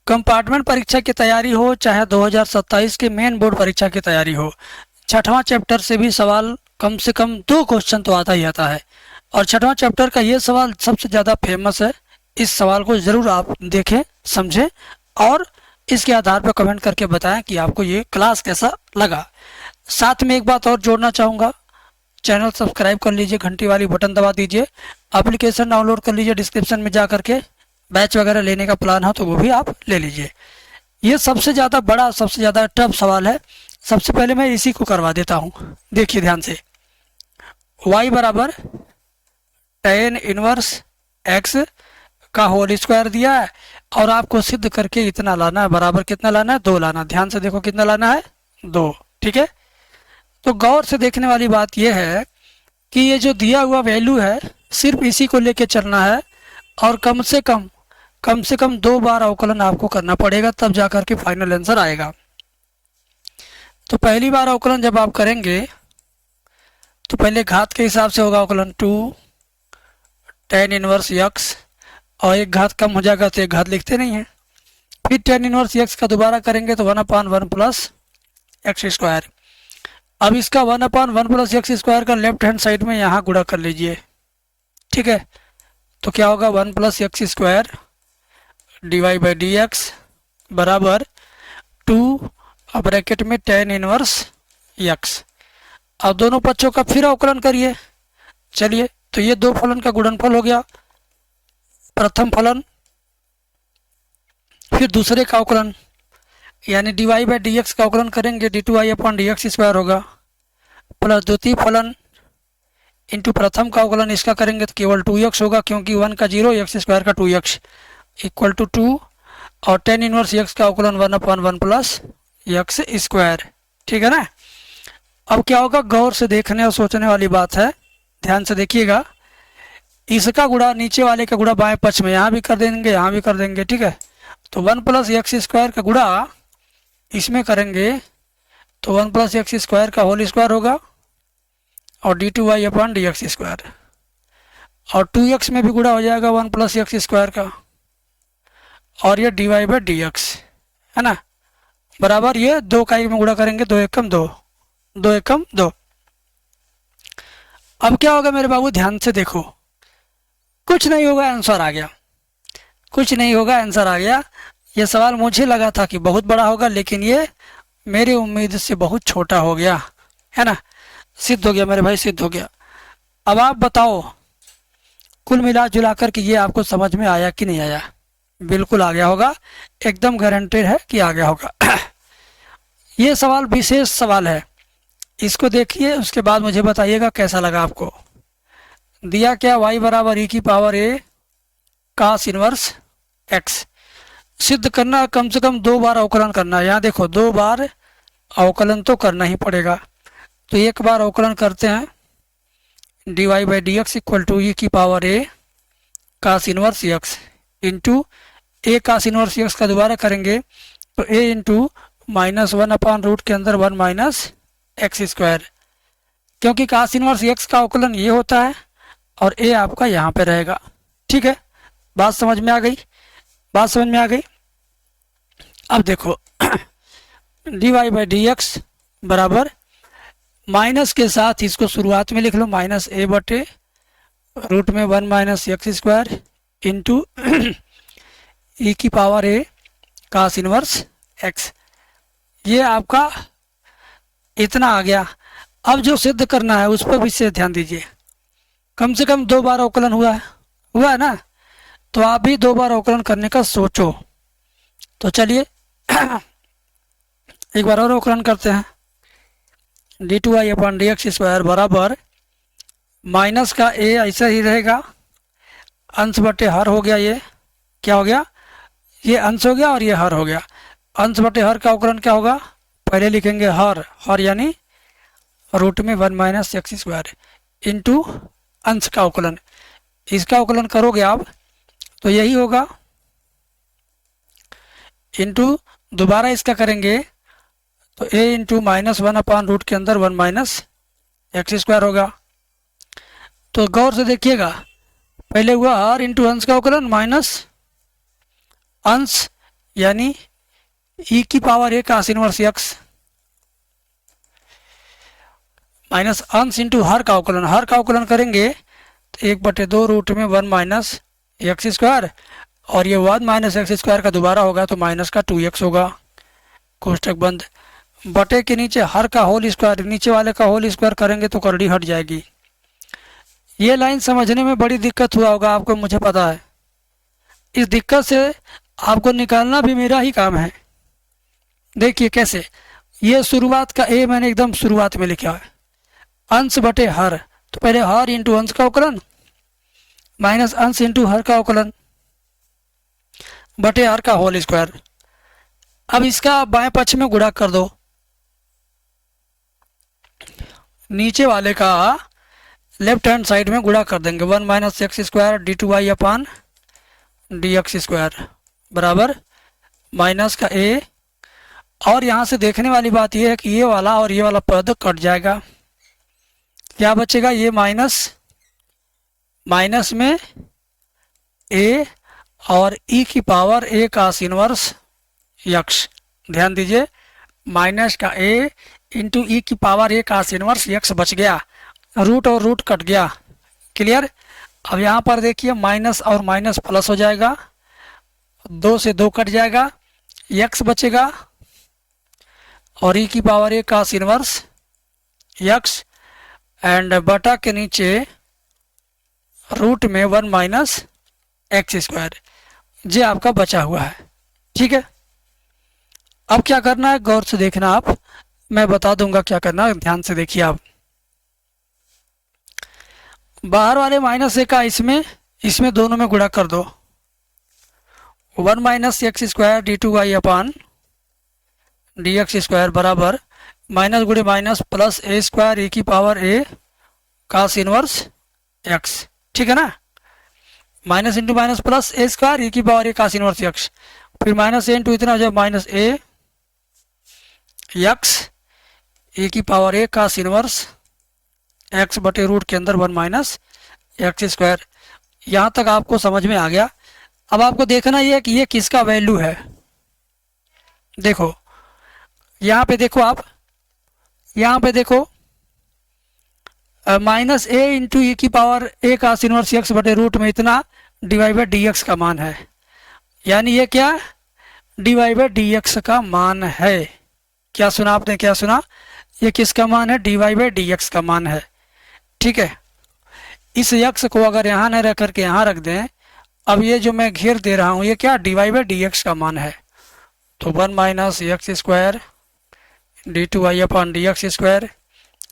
Compartment परीक्षा की तैयारी हो चाहे 2027 के मेन बोर्ड परीक्षा की तैयारी हो, छठवां चैप्टर से भी सवाल कम से कम 2 क्वेश्चन तो आता ही आता है। और छठवां चैप्टर का ये सवाल सबसे ज़्यादा फेमस है। इस सवाल को ज़रूर आप देखें, समझें और इसके आधार पर कमेंट करके बताएं कि आपको ये क्लास कैसा लगा। साथ में एक बात और जोड़ना चाहूँगा, चैनल सब्सक्राइब कर लीजिए, घंटी वाली बटन दबा दीजिए, एप्लीकेशन डाउनलोड कर लीजिए, डिस्क्रिप्शन में जा करके बैच वगैरह लेने का प्लान हो तो वो भी आप ले लीजिए। ये सबसे ज़्यादा बड़ा, सबसे ज़्यादा टफ सवाल है। सबसे पहले मैं इसी को करवा देता हूँ, देखिए ध्यान से। y बराबर tan इनवर्स x का होल स्क्वायर दिया है और आपको सिद्ध करके इतना लाना है, बराबर कितना लाना है, 2 लाना है। ध्यान से देखो कितना लाना है, 2। ठीक है, तो गौर से देखने वाली बात यह है कि ये जो दिया हुआ वैल्यू है सिर्फ इसी को लेके चलना है और कम से कम 2 बार अवकलन आपको करना पड़ेगा, तब जाकर के फाइनल आंसर आएगा। तो पहली बार अवकलन जब आप करेंगे तो पहले घात के हिसाब से होगा अवकलन 2 tan इनवर्स x, और एक घात कम हो जाएगा तो एक घात लिखते नहीं है। फिर tan इनवर्स x का दोबारा करेंगे तो 1/1 प्लस एक्स स्क्वायर। अब इसका 1/1 प्लस एक्स स्क्वायर का लेफ्ट हैंड साइड में यहाँ गुणा कर लीजिए। ठीक है, तो क्या होगा 1 plus X square divide by D X बराबर 2 ब्रैकेट में tan इनवर्स x। अब दोनों पक्षों का फिर अवकलन करिए। चलिए, तो ये 2 फलन का गुणनफल हो गया, प्रथम फलन फिर दूसरे का अवकलन, यानी dy बाई डी एक्स का अवकलन करेंगे d2i upon D x square होगा, प्लस द्वितीय फलन इंटू प्रथम का अवकलन इसका करेंगे तो केवल 2x होगा, क्योंकि 1 का 0, एक्स स्क्वायर का 2x इक्वल टू 2, और tan इनवर्स x का अवकलन 1/1 प्लस एक्स स्क्वायर। ठीक है ना। अब क्या होगा, गौर से देखने और सोचने वाली बात है, ध्यान से देखिएगा। इसका गुणा नीचे वाले का गुणा बाएं पक्ष में यहाँ भी कर देंगे, यहाँ भी कर देंगे। ठीक है, तो 1 प्लस एक्स स्क्वायर का गुणा इसमें करेंगे तो 1 प्लस एक्स स्क्वायर का होल स्क्वायर होगा और d2y upon D x square, और 2x में भी गुणा हो जाएगा 1 प्लस एक्स स्क्वायर का, और ये dy बाई डी एक्स है ना, बराबर ये 2 का 1 में गुणा करेंगे 2 एकम 2, 2 एकम 2। अब क्या होगा मेरे बाबू, ध्यान से देखो, कुछ नहीं होगा, आंसर आ गया। कुछ नहीं होगा, आंसर आ गया। ये सवाल मुझे लगा था कि बहुत बड़ा होगा, लेकिन ये मेरी उम्मीद से बहुत छोटा हो गया, है ना। सिद्ध हो गया मेरे भाई, सिद्ध हो गया। अब आप बताओ, कुल मिला जुला कर कि ये आपको समझ में आया कि नहीं आया? बिल्कुल आ गया होगा, एकदम गारंटेड है कि आ गया होगा। ये सवाल विशेष सवाल है, इसको देखिए, उसके बाद मुझे बताइएगा कैसा लगा आपको। दिया क्या, y बराबर e की power a cos inverse x। सिद्ध करना, कम से कम 2 बार अवकलन करना है। यहाँ देखो 2 बार अवकलन तो करना ही पड़ेगा। तो एक बार अवकलन करते हैं, dy by D x equal to e की power a cos inverse x into a cos inverse x का दोबारा करेंगे तो a इंटू -1 अपॉन रूट के अंदर 1 माइनस एक्स स्क्वायर, क्योंकि cos इनवर्स x का अवकलन ये होता है और a आपका यहाँ पे रहेगा। ठीक है, बात समझ में आ गई? बात समझ में आ गई। अब देखो dy बाई डी एक्स बराबर माइनस के साथ इसको शुरुआत में लिख लो, माइनस a बटे रूट में 1 माइनस एक्स स्क्वायर इंटू ई की power a cos inverse x। ये आपका इतना आ गया। अब जो सिद्ध करना है उस पर विशेष ध्यान दीजिए। कम से कम 2 बार अवकलन हुआ है ना, तो आप भी 2 बार अवकलन करने का सोचो। तो चलिए एक बार और अवकलन करते हैं। d2i upon D x square बराबर माइनस का a ऐसा ही रहेगा, अंश बटे हर हो गया। ये क्या हो गया, ये अंश हो गया और ये हर हो गया। अंश बटे हर का अवकलन क्या होगा, पहले लिखेंगे हर यानी रूट में 1 माइनस एक्स स्क्वायर इंटू अंश का अवकलन। इसका अवकलन करोगे आप तो यही होगा, इंटू दोबारा इसका करेंगे तो a इंटू -1 अपॉन रूट के अंदर 1 माइनस एक्स स्क्वायर होगा। तो गौर से देखिएगा, पहले हुआ हर इंटू अंश का अवकलन माइनस अंश यानी ई की पावर ए का इनवर्स एक्स माइनस अंश इंटू हर का अवकलन करेंगे तो 1/2 रूट में 1 माइनस एक्स स्क्वायर, और ये 1 माइनस एक्स स्क्वायर का दोबारा होगा तो माइनस का 2x होगा, कोष्टक बंद। बटे के नीचे हर का होल स्क्वायर, नीचे वाले का होल स्क्वायर करेंगे तो करड़ी हट जाएगी। ये लाइन समझने में बड़ी दिक्कत हुआ होगा आपको, मुझे पता है। इस दिक्कत से आपको निकालना भी मेरा ही काम है। देखिए कैसे, ये शुरुआत का ए मैंने एकदम शुरुआत में लिखा है, अंश बटे हर, तो पहले हर इंटू अंश का अवकलन माइनस अंश इंटू हर का अवकलन बटे हर का होल स्क्वायर। अब इसका बाएं पक्ष में गुणा कर दो, नीचे वाले का लेफ्ट हैंड साइड में गुणा कर देंगे, 1 माइनस एक्स स्क्वायर d2y अपान dx स्क्वायर बराबर माइनस का a। और यहाँ से देखने वाली बात यह है कि ये वाला और ये वाला पद कट जाएगा, क्या बचेगा, ये माइनस में a और e की पावर a का इनवर्स यक्स। ध्यान दीजिए, माइनस का a इंटू ई की पावर a का इनवर्स यक्स बच गया, रूट और रूट कट गया। क्लियर। अब यहाँ पर देखिए माइनस और माइनस प्लस हो जाएगा, 2 से 2 कट जाएगा, यक्स बचेगा और ई की पावर a का इनवर्स यक्स एंड बटा के नीचे रूट में 1 माइनस एक्स स्क्वायर, ये आपका बचा हुआ है। ठीक है, अब क्या करना है गौर से देखना आप, मैं बता दूंगा क्या करना है, ध्यान से देखिए आप। बाहर वाले माइनस ए का इसमें दोनों में गुणा कर दो, 1 माइनस एक्स स्क्वायर d2y अपान dx स्क्वायर बराबर माइनस गुणे माइनस प्लस ए स्क्वायर ए की पावर a का इनवर्स x। ठीक है ना, माइनस इंटू माइनस प्लस ए स्क्वायर ए की पावर a का इनवर्स x, फिर माइनस ए इंटू इतना हो जाए माइनस a यक्स ए की पावर a का इनवर्स x बटे रूट के अंदर 1 माइनस एक्स स्क्वायर। यहाँ तक आपको समझ में आ गया। अब आपको देखना ये है कि ये किसका वैल्यू है। देखो यहाँ पे देखो आप, यहाँ पे देखो माइनस ए इंटू ई की पावर a का इनवर्स एक्स बटे रूट में इतना डिवाइड बाई डी एक्स का मान है, यानी ये क्या डिवाइड बाई डी एक्स का मान है। क्या सुना आपने, क्या सुना, ये किसका मान है, डिवाइड बाई डी एक्स का मान है। ठीक है, इस यक्स को अगर यहाँ न रख करके यहाँ रख दें, अब ये जो मैं घेर दे रहा हूँ ये क्या डिवाइड बाई डी एक्स का मान है, तो 1 माइनस एक्स स्क्वायर d2y अपान dx स्क्वायर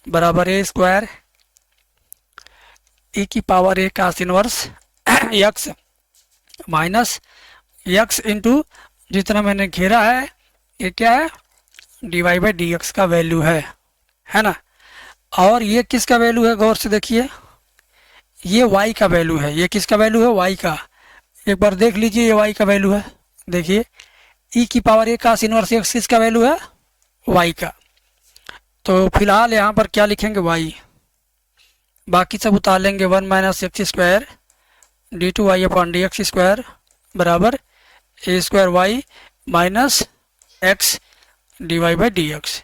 बराबर a स्क्वायर e की पावर a का inverse x minus x into जितना मैंने घेरा है ये क्या है डिवाइड बाई डी एक्स का वैल्यू है ना। और ये किसका वैल्यू है, गौर से देखिए, ये y का वैल्यू है। ये किसका वैल्यू है, y का। एक बार देख लीजिए ये y का वैल्यू है। देखिए e की पावर a का इनवर्स x किसका वैल्यू है, y का। तो फिलहाल यहाँ पर क्या लिखेंगे y, बाकी सब उतार लेंगे 1 minus X square d2y upon D x square बराबर a square y minus x divide by D x.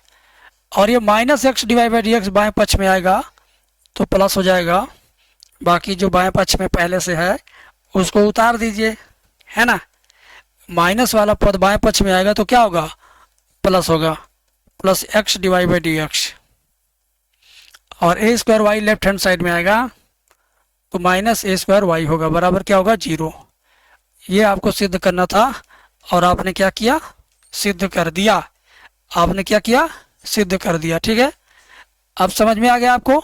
और ये minus x divide by D x बाएँ पक्ष में आएगा तो प्लस हो जाएगा, बाकी जो बाएँ पक्ष में पहले से है उसको उतार दीजिए, है ना। माइनस वाला पद बाएँ पक्ष में आएगा तो क्या होगा, प्लस होगा, plus x divide by D x. और a square y left hand side में आएगा तो माइनस ए स्क्वायर वाई होगा बराबर क्या होगा, 0। ये आपको सिद्ध करना था और आपने क्या किया, सिद्ध कर दिया। आपने क्या किया, सिद्ध कर दिया। ठीक है, अब समझ में आ गया आपको,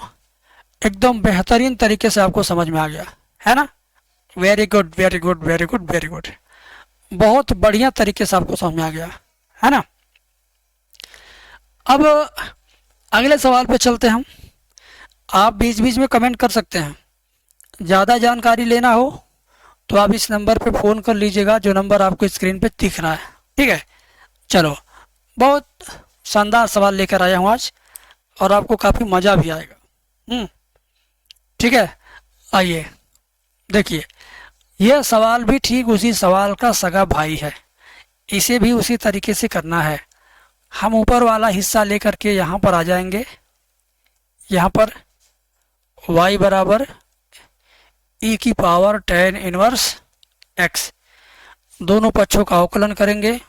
एकदम बेहतरीन तरीके से आपको समझ में आ गया, है ना। Very good very good very good very good, बहुत बढ़िया तरीके से आपको समझ में आ गया, है ना। अब अगले सवाल पे चलते हैं हम। आप बीच बीच में कमेंट कर सकते हैं, ज़्यादा जानकारी लेना हो तो आप इस नंबर पे फ़ोन कर लीजिएगा जो नंबर आपको स्क्रीन पे दिख रहा है। ठीक है, चलो बहुत शानदार सवाल लेकर आया हूँ आज और आपको काफ़ी मज़ा भी आएगा। ठीक है, आइए देखिए, यह सवाल भी ठीक उसी सवाल का सगा भाई है। इसे भी उसी तरीके से करना है। हम ऊपर वाला हिस्सा लेकर के यहाँ पर आ जाएंगे। यहाँ पर y बराबर e की पावर tan इनवर्स x, दोनों पक्षों का अवकलन करेंगे।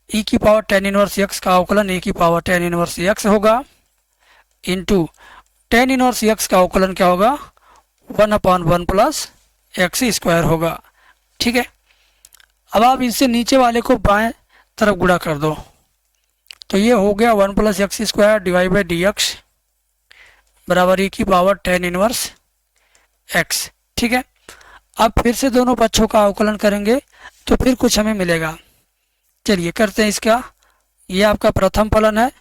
e की पावर tan इनवर्स x का अवकलन e की पावर tan इनवर्स x होगा, इंटू tan इनवर्स x का अवकलन क्या होगा, 1/1 प्लस एक्स स्क्वायर होगा। ठीक है, अब आप इससे नीचे वाले को बाएं तरफ गुणा कर दो, तो ये हो गया 1 plus X square divide by D X बराबर e की पावर tan इनवर्स x। ठीक है, अब फिर से दोनों पक्षों का अवकलन करेंगे तो फिर कुछ हमें मिलेगा। चलिए करते हैं इसका। ये आपका प्रथम फलन है,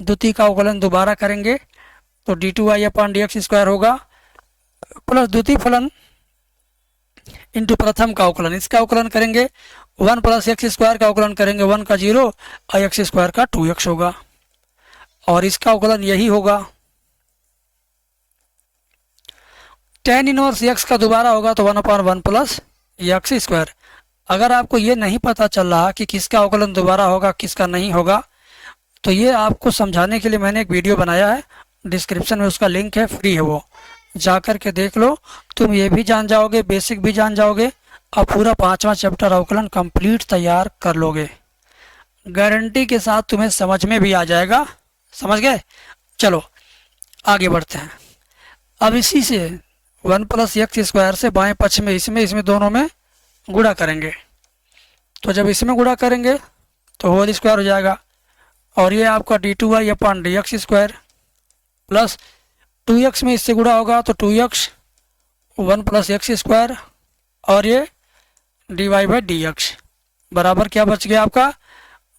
द्वितीय का अवकलन दोबारा करेंगे तो d2y upon D x square होगा, प्लस द्वितीय फलन इंटू प्रथम का अवकलन, इसका अवकलन करेंगे 1 प्लस एक्स स्क्वायर का अवकलन करेंगे 1 का 0 और एक्स स्क्वायर का 2x होगा, और इसका अवकलन यही होगा। tan इनवर्स x का दोबारा होगा तो 1/1 प्लस एक्स स्क्वायर। अगर आपको ये नहीं पता चल रहा कि किसका अवकलन दोबारा होगा किसका नहीं होगा, तो ये आपको समझाने के लिए मैंने एक वीडियो बनाया है, डिस्क्रिप्शन में उसका लिंक है, फ्री है, वो जा कर के देख लो। तुम ये भी जान जाओगे, बेसिक भी जान जाओगे और पूरा 5वां चैप्टर अवकलन कंप्लीट तैयार कर लोगे। गारंटी के साथ तुम्हें समझ में भी आ जाएगा। समझ गए? चलो आगे बढ़ते हैं। अब इसी से 1 प्लस एक्स स्क्वायर से बाएं पक्ष में इसमें दोनों में गुणा करेंगे, तो जब इसमें गुणा करेंगे तो होल स्क्वायर हो जाएगा, और ये आपका d2y upon D x square plus 2x में इससे गुणा होगा तो 2x 1 प्लस एक्स स्क्वायर, और ये dy बाई डी एक्स बराबर क्या बच गया आपका,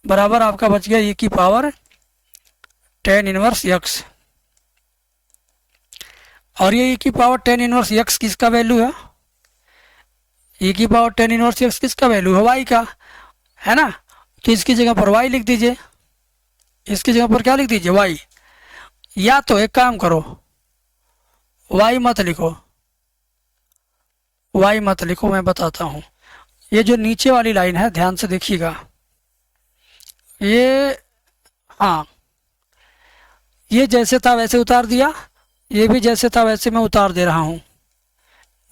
बराबर आपका बच गया e की पावर tan इनवर्स x, और ये e की पावर tan इनवर्स x किसका वैल्यू है, e की पावर tan इनवर्स x किसका वैल्यू है, y का, है ना। तो इसकी जगह पर y लिख दीजिए, इसकी जगह पर क्या लिख दीजिए, y। या तो एक काम करो, y मत लिखो, y मत लिखो, मैं बताता हूँ। ये जो नीचे वाली लाइन है ध्यान से देखिएगा, ये हाँ, ये जैसे था वैसे उतार दिया, ये भी जैसे था वैसे मैं उतार दे रहा हूँ।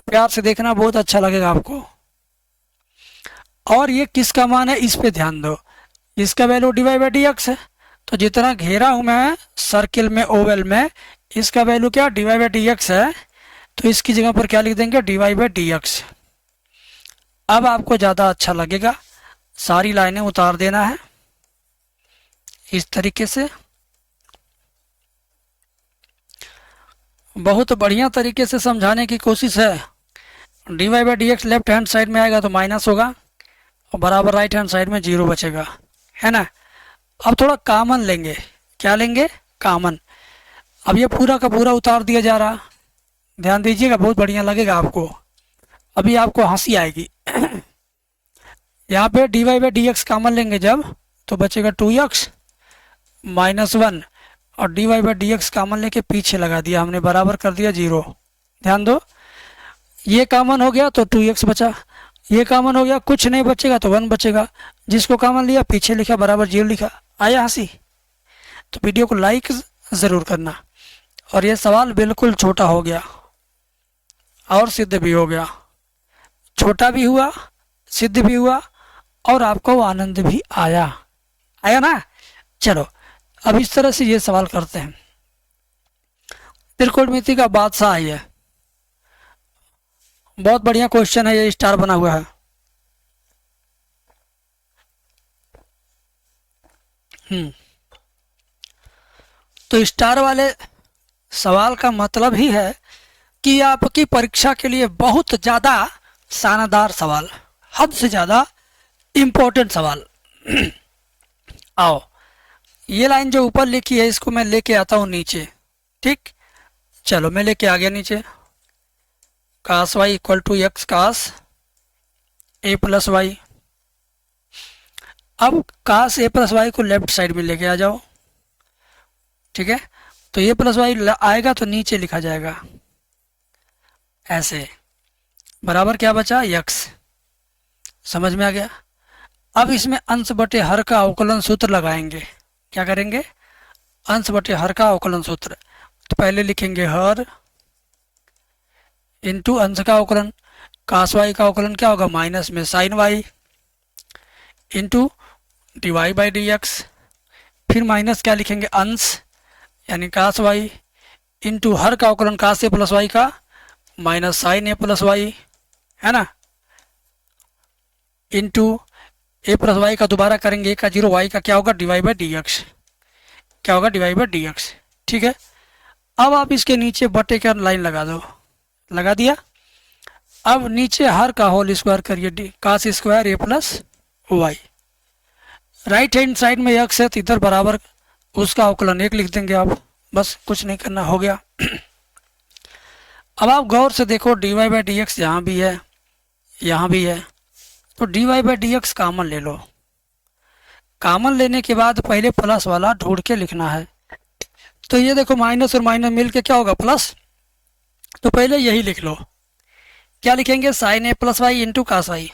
प्यार से देखना, बहुत अच्छा लगेगा आपको। और ये किसका मान है इस पे ध्यान दो, इसका value dy by D x है, तो जितना घेरा हूँ मैं सर्किल में, ओवल में, इसका वैल्यू क्या dy बाई डी एक्स है, तो इसकी जगह पर क्या लिख देंगे, dy बाई डी एक्स। अब आपको ज़्यादा अच्छा लगेगा, सारी लाइनें उतार देना है इस तरीके से। बहुत बढ़िया तरीके से समझाने की कोशिश है। dy by D x left hand side में आएगा तो माइनस होगा, और बराबर राइट हैंड साइड में 0 बचेगा, है ना। अब थोड़ा कॉमन लेंगे, क्या लेंगे, कॉमन। अब ये पूरा का पूरा उतार दिया जा रहा, ध्यान दीजिएगा, बहुत बढ़िया लगेगा आपको, अभी आपको हंसी आएगी। यहाँ पे dy by D x common लेंगे जब, तो बचेगा 2x माइनस 1, और dy by D x common लेके पीछे लगा दिया हमने, बराबर कर दिया 0। ध्यान दो, ये कॉमन हो गया तो 2x बचा, ये कॉमन हो गया, कुछ नहीं बचेगा तो 1 बचेगा, जिसको कॉमन लिया पीछे लिखा, बराबर 0 लिखा। आया हंसी? तो वीडियो को लाइक ज़रूर करना। और ये सवाल बिल्कुल छोटा हो गया और सिद्ध भी हो गया, छोटा भी हुआ, सिद्ध भी हुआ, और आपको आनंद भी आया, आया ना। चलो अब इस तरह से ये सवाल करते हैं। त्रिकोणमिति का बादशाह है ये, बहुत बढ़िया क्वेश्चन है, ये स्टार बना हुआ है। तो स्टार वाले सवाल का मतलब ही है कि आपकी परीक्षा के लिए बहुत ज़्यादा शानदार सवाल, हद से ज़्यादा इम्पोर्टेंट सवाल। आओ, ये लाइन जो ऊपर लिखी है इसको मैं लेके आता हूँ नीचे, ठीक। चलो मैं लेके आ गया नीचे, cos y equal to x cos a plus y. अब कास ए प्लस वाई को लेफ्ट साइड में लेके आ जाओ, ठीक है। तो ए प्लस वाई आएगा तो नीचे लिखा जाएगा ऐसे, बराबर क्या बचा, एक्स। समझ में आ गया। अब इसमें अंश बटे हर का अवकलन सूत्र लगाएंगे। क्या करेंगे? अंश बटे हर का अवकलन सूत्र। तो पहले लिखेंगे हर इंटू अंश का अवकलन, कास वाई का अवकलन क्या होगा? माइनस में sine Y into D Y by D X. फिर माइनस क्या लिखेंगे? अंश यानी कास वाई इंटू हर का अवकलन कास ए प्लस वाई का minus sign a plus Y, है ना, इंटू ए प्लस वाई का दोबारा करेंगे, ए का जीरो, वाई का क्या होगा? D Y by D X. क्या होगा? D Y by D x. ठीक है। अब आप इसके नीचे बटे का लाइन लगा दो। लगा दिया। अब नीचे हर का होल स्क्वायर करिए, डी कास स्क्वायर ए plus y. Right hand side में एक्स है तो इधर बराबर उसका अवकलन एक लिख देंगे आप, बस कुछ नहीं करना, हो गया। अब आप गौर से देखो, D Y by D X यहाँ भी है, यहाँ भी है, तो D Y by D X common ले लो। कामन लेने के बाद पहले प्लस वाला ढूंढ के लिखना है। तो ये देखो माइनस और माइनस मिल के क्या होगा? प्लस। तो पहले यही लिख लो। क्या लिखेंगे? Sine a plus y into cos y.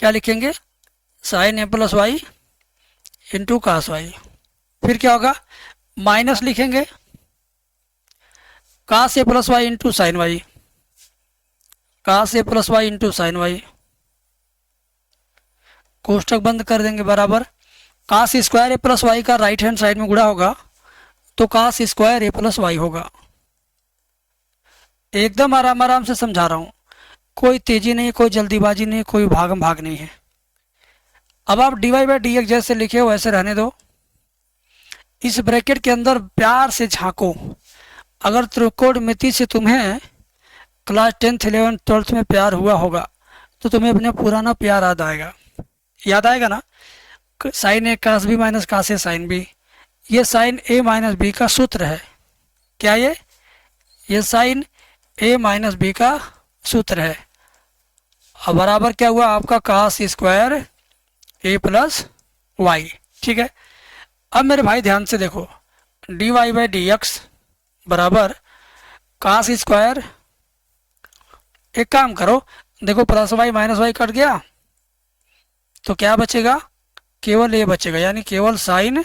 क्या लिखेंगे? Sine a plus y into cos y. फिर क्या होगा? माइनस लिखेंगे cos a plus y into sine y, cos a plus y into sine y. कोष्टक बंद कर देंगे बराबर कास स्क्वायर ए प्लस वाई का राइट हैंड साइड में गुणा होगा तो कास स्क्वायर ए प्लस वाई होगा। एकदम आराम आराम से समझा रहा हूँ, कोई तेजी नहीं, कोई जल्दीबाजी नहीं, कोई भागम भाग नहीं है। अब आप D Y by D X जैसे लिखे हो वैसे रहने दो। इस ब्रैकेट के अंदर प्यार से झांको। अगर त्रिकोणमिति से तुम्हें क्लास 10th 11th 12th में प्यार हुआ होगा तो तुम्हें अपने पुराना प्यार याद आएगा। याद आएगा ना? साइन ए कास बी माइनस कास ए साइन बी, ये साइन ए माइनस बी का सूत्र है। क्या ये साइन ए माइनस बी का सूत्र है। और बराबर क्या हुआ आपका? कास स्क्वायर ए प्लस वाई। ठीक है। अब मेरे भाई ध्यान से देखो, D Y by D X बराबर कास स्क्वायर, एक काम करो, देखो plus Y minus Y cut गया तो क्या बचेगा? केवल ए बचेगा, यानी केवल साइन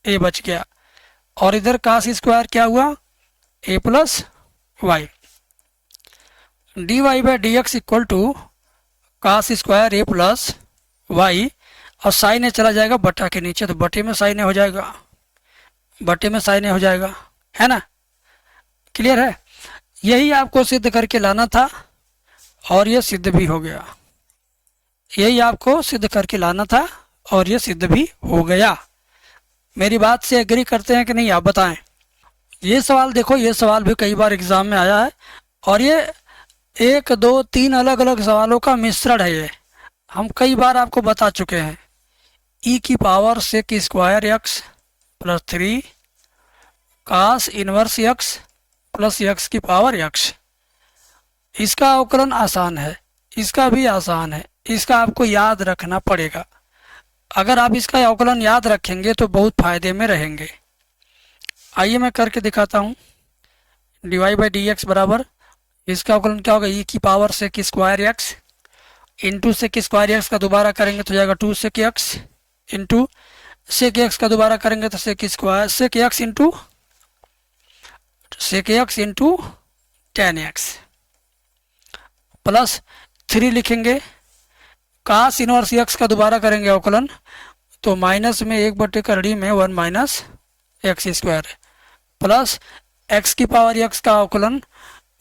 ए बच गया। और इधर कास स्क्वायर क्या हुआ? A plus y. D Y by D x equal to cos square A plus y, और साइन ए चला जाएगा बटा के नीचे तो बटे में साइन ए हो जाएगा, बटे में साइन ए हो जाएगा, है ना? क्लियर है? यही आपको सिद्ध करके लाना था और ये सिद्ध भी हो गया। यही आपको सिद्ध करके लाना था और ये सिद्ध भी हो गया। मेरी बात से एग्री करते हैं कि नहीं, आप बताएं। ये सवाल देखो, ये सवाल भी कई बार एग्जाम में आया है और ये 1 2 3 अलग अलग सवालों का मिश्रण है। ये हम कई बार आपको बता चुके हैं। ई की power sec square X plus 3 cos inverse X plus X की पावर एक्स। इसका अवकलन आसान है, इसका भी आसान है, इसका आपको याद रखना पड़ेगा। अगर आप इसका अवकलन याद रखेंगे तो बहुत फायदे में रहेंगे। आइए मैं करके दिखाता हूँ। D Y by D X बराबर, इसका अवकलन क्या होगा? ई की power sec square X into sec square X का दोबारा करेंगे तो जाएगा 2 sec X into sec X का दोबारा करेंगे तो sec square sec X into sec X into tan X plus 3 लिखेंगे। कास इनवर्स एक्स का दोबारा करेंगे अवकलन तो माइनस में 1/कड़ी में 1 minus X square plus X की पावर एक्स का अवकलन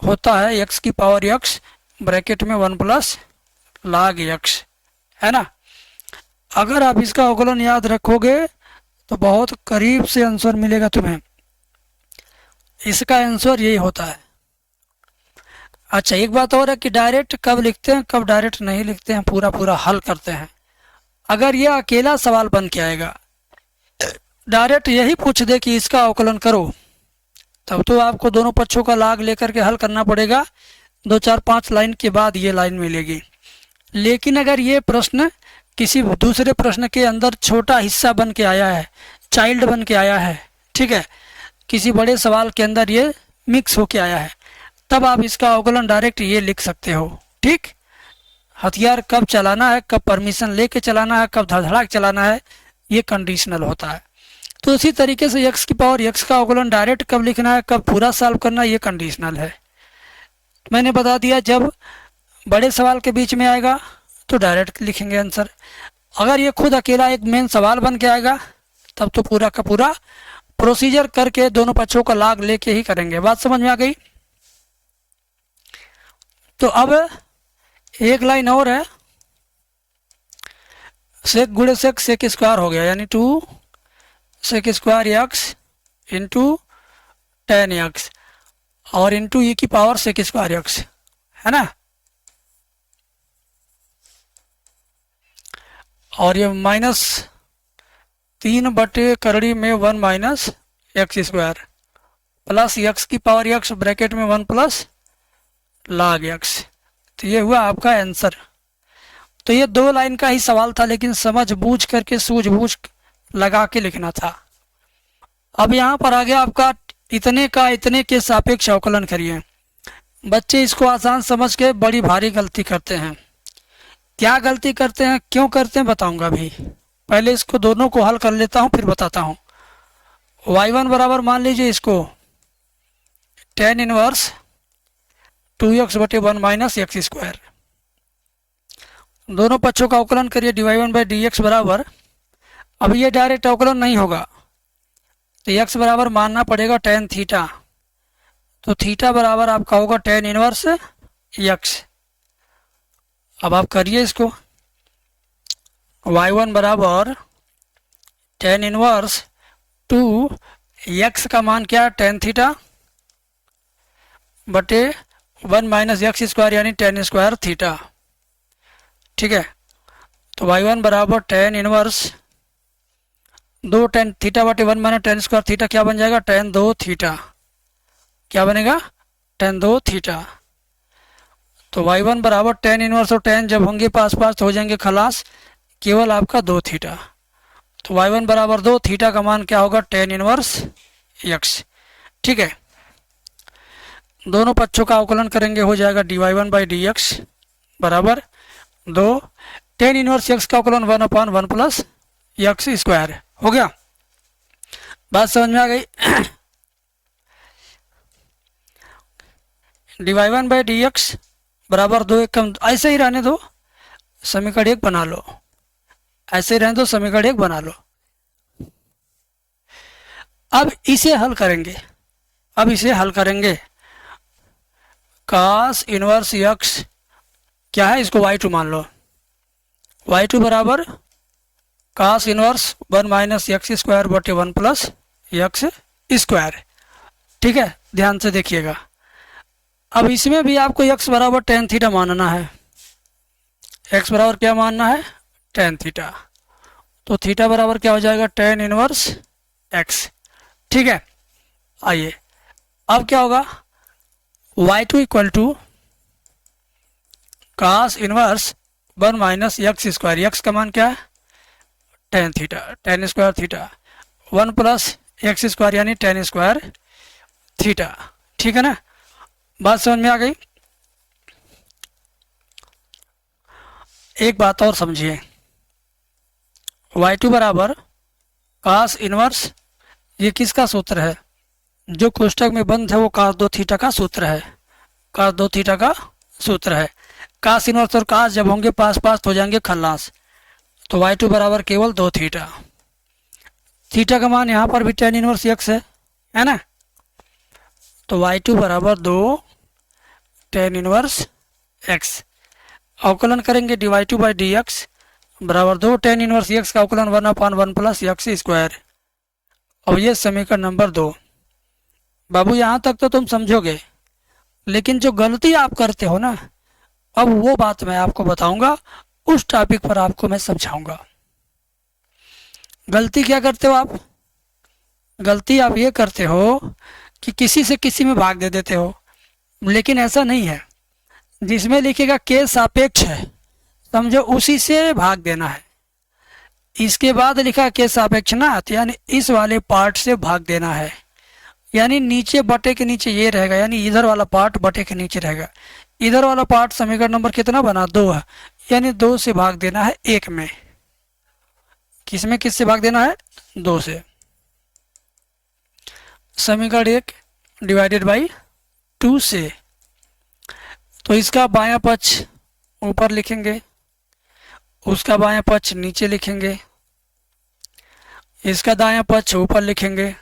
होता है एक्स की पावर एक्स ब्रैकेट में 1 प्लस log एक्स, है ना? अगर आप इसका अवकलन याद रखोगे तो बहुत करीब से आंसर मिलेगा तुम्हें। इसका आंसर यही होता है। अच्छा, एक बात और है कि डायरेक्ट कब लिखते हैं कब डायरेक्ट नहीं लिखते हैं, पूरा पूरा हल करते हैं। अगर यह अकेला सवाल बन के आएगा, डायरेक्ट यही पूछ दे कि इसका अवकलन करो, तब तो आपको दोनों पक्षों का लाग लेकर के हल करना पड़ेगा। 2 4 5 लाइन के बाद ये लाइन मिलेगी। लेकिन अगर ये प्रश्न किसी दूसरे प्रश्न के अंदर छोटा हिस्सा बन के आया है, चाइल्ड बन के आया है, ठीक है, किसी बड़े सवाल के अंदर ये मिक्स होके आया है, तब आप इसका अवकलन डायरेक्ट ये लिख सकते हो। ठीक, हथियार कब चलाना है, कब परमिशन लेके चलाना है, कब धड़धड़ा के चलाना है, ये कंडीशनल होता है। तो इसी तरीके से x की पावर x का अवकलन डायरेक्ट कब लिखना है, कब पूरा सॉल्व करना है, ये कंडीशनल है। मैंने बता दिया जब बड़े सवाल के बीच में आएगा तो डायरेक्ट लिखेंगे आंसर। अगर ये खुद अकेला एक मेन सवाल बन के आएगा तब तो पूरा का पूरा प्रोसीजर करके दोनों पक्षों का लाग लेके ही करेंगे। बात समझ में आ गई? तो अब एक लाइन और है, सेक गुणे सेक सेक स्क्वायर हो गया, यानी 2 सेक स्क्वायर एक्स इंटू 10x और इंटू ई की पावर सेक स्क्वायर एक्स, है ना। और ये -3/करड़ी में 1 minus X square plus X की पावर एक्स ब्रैकेट में 1 प्लस log x। तो ये हुआ आपका आंसर। तो ये 2 लाइन का ही सवाल था, लेकिन समझ बूझ करके सूझबूझ लगा के लिखना था। अब यहाँ पर आ गया आपका इतने का इतने के सापेक्ष अवकलन करिए। बच्चे इसको आसान समझ के बड़ी भारी गलती करते हैं। क्या गलती करते हैं, क्यों करते हैं, बताऊंगा अभी। पहले इसको दोनों को हल कर लेता हूँ फिर बताता हूँ। y1 बराबर मान लीजिए इसको tan inverse 2x/1 minus X square. दोनों पक्षों का अवकलन करिए dy1/dx बराबर। अब ये डायरेक्ट अवकलन नहीं होगा तो x बराबर मानना पड़ेगा tan थीटा। तो थीटा बराबर आपका होगा tan इनवर्स x। अब आप करिए इसको, y1 बराबर tan इनवर्स 2x का मान क्या है tan थीटा बटे 1 माइनस एक्स स्क्वायर यानी tan स्क्वायर थीटा। ठीक है, तो y1 बराबर tan इनवर्स 2 tan थीटा बटे 1 माइनस tan स्क्वायर थीटा क्या बन जाएगा tan 2 थीटा। क्या बनेगा tan 2 थीटा। तो y1 बराबर tan इनवर्स और tan जब होंगे पास पास तो हो जाएंगे खलास, केवल आपका 2 थीटा। तो y1 बराबर 2 थीटा का मान क्या होगा tan इनवर्स x। ठीक है, दोनों पक्षों का अवकलन करेंगे, हो जाएगा dy1/dx बराबर 2 tan इनवर्स x का अवकलन 1/1 प्लस एक्स स्क्वायर हो गया। बात समझ में आ गई? dy1/dx बराबर 2 एक कम, ऐसे ही रहने दो, समीकरण 1 बना लो, ऐसे ही रहने दो, समीकरण 1 बना लो। अब इसे हल करेंगे, अब इसे हल करेंगे। cos इनवर्स x क्या है, इसको y2 मान लो। y2 बराबर cos inverse 1 minus X square बटे 1 प्लस एक्स स्क्वायर। ठीक है, ध्यान से देखिएगा। अब इसमें भी आपको x बराबर tan थीटा मानना है। x बराबर क्या मानना है tan थीटा। तो थीटा बराबर क्या हो जाएगा tan इनवर्स x। ठीक है, आइए अब क्या होगा y2 equal to cos inverse 1 minus X square, X का मान क्या है tan theta, tan square theta 1 plus X square यानी tan स्क्वायर थीटा। ठीक है ना, बात समझ में आ गई? एक बात और समझिए, y2 बराबर cos इनवर्स, ये किसका सूत्र है, जो कोष्टक में बंद है वो cos 2 थीटा का सूत्र है, cos 2 थीटा का सूत्र है। cos इनवर्स और cos जब होंगे पास पास तो हो जाएंगे खल्लास। तो y2 बराबर केवल 2 थीटा। थीटा का मान यहाँ पर भी tan इनवर्स x है ना। तो y2 बराबर 2 tan इनवर्स x। अवकलन करेंगे dy2/dx बराबर 2 tan इनवर्स x का अवकलन 1/1 प्लस एक्स स्क्वायर। अब ये समीकरण नंबर 2। बाबू यहाँ तक तो तुम समझोगे, लेकिन जो गलती आप करते हो ना, अब वो बात मैं आपको बताऊंगा, उस टॉपिक पर आपको मैं समझाऊंगा। गलती क्या करते हो आप? गलती आप ये करते हो कि किसी से किसी में भाग दे देते हो, लेकिन ऐसा नहीं है। जिसमें लिखेगा के सापेक्ष है, समझो उसी से भाग देना है। इसके बाद लिखा के सापेक्ष ना, तो यानी इस वाले पार्ट से भाग देना है। यानी नीचे बटे के नीचे ये रहेगा, यानी इधर वाला पार्ट बटे के नीचे रहेगा। इधर वाला पार्ट समीकरण नंबर कितना बना, 2 है, यानी 2 से भाग देना है 1 में। किस में किस से भाग देना है, 2 से। समीकरण 1 डिवाइडेड बाई 2 से, तो इसका बायां पक्ष ऊपर लिखेंगे, उसका बायां पक्ष नीचे लिखेंगे, इसका दायां पक्ष ऊपर लिखेंगे,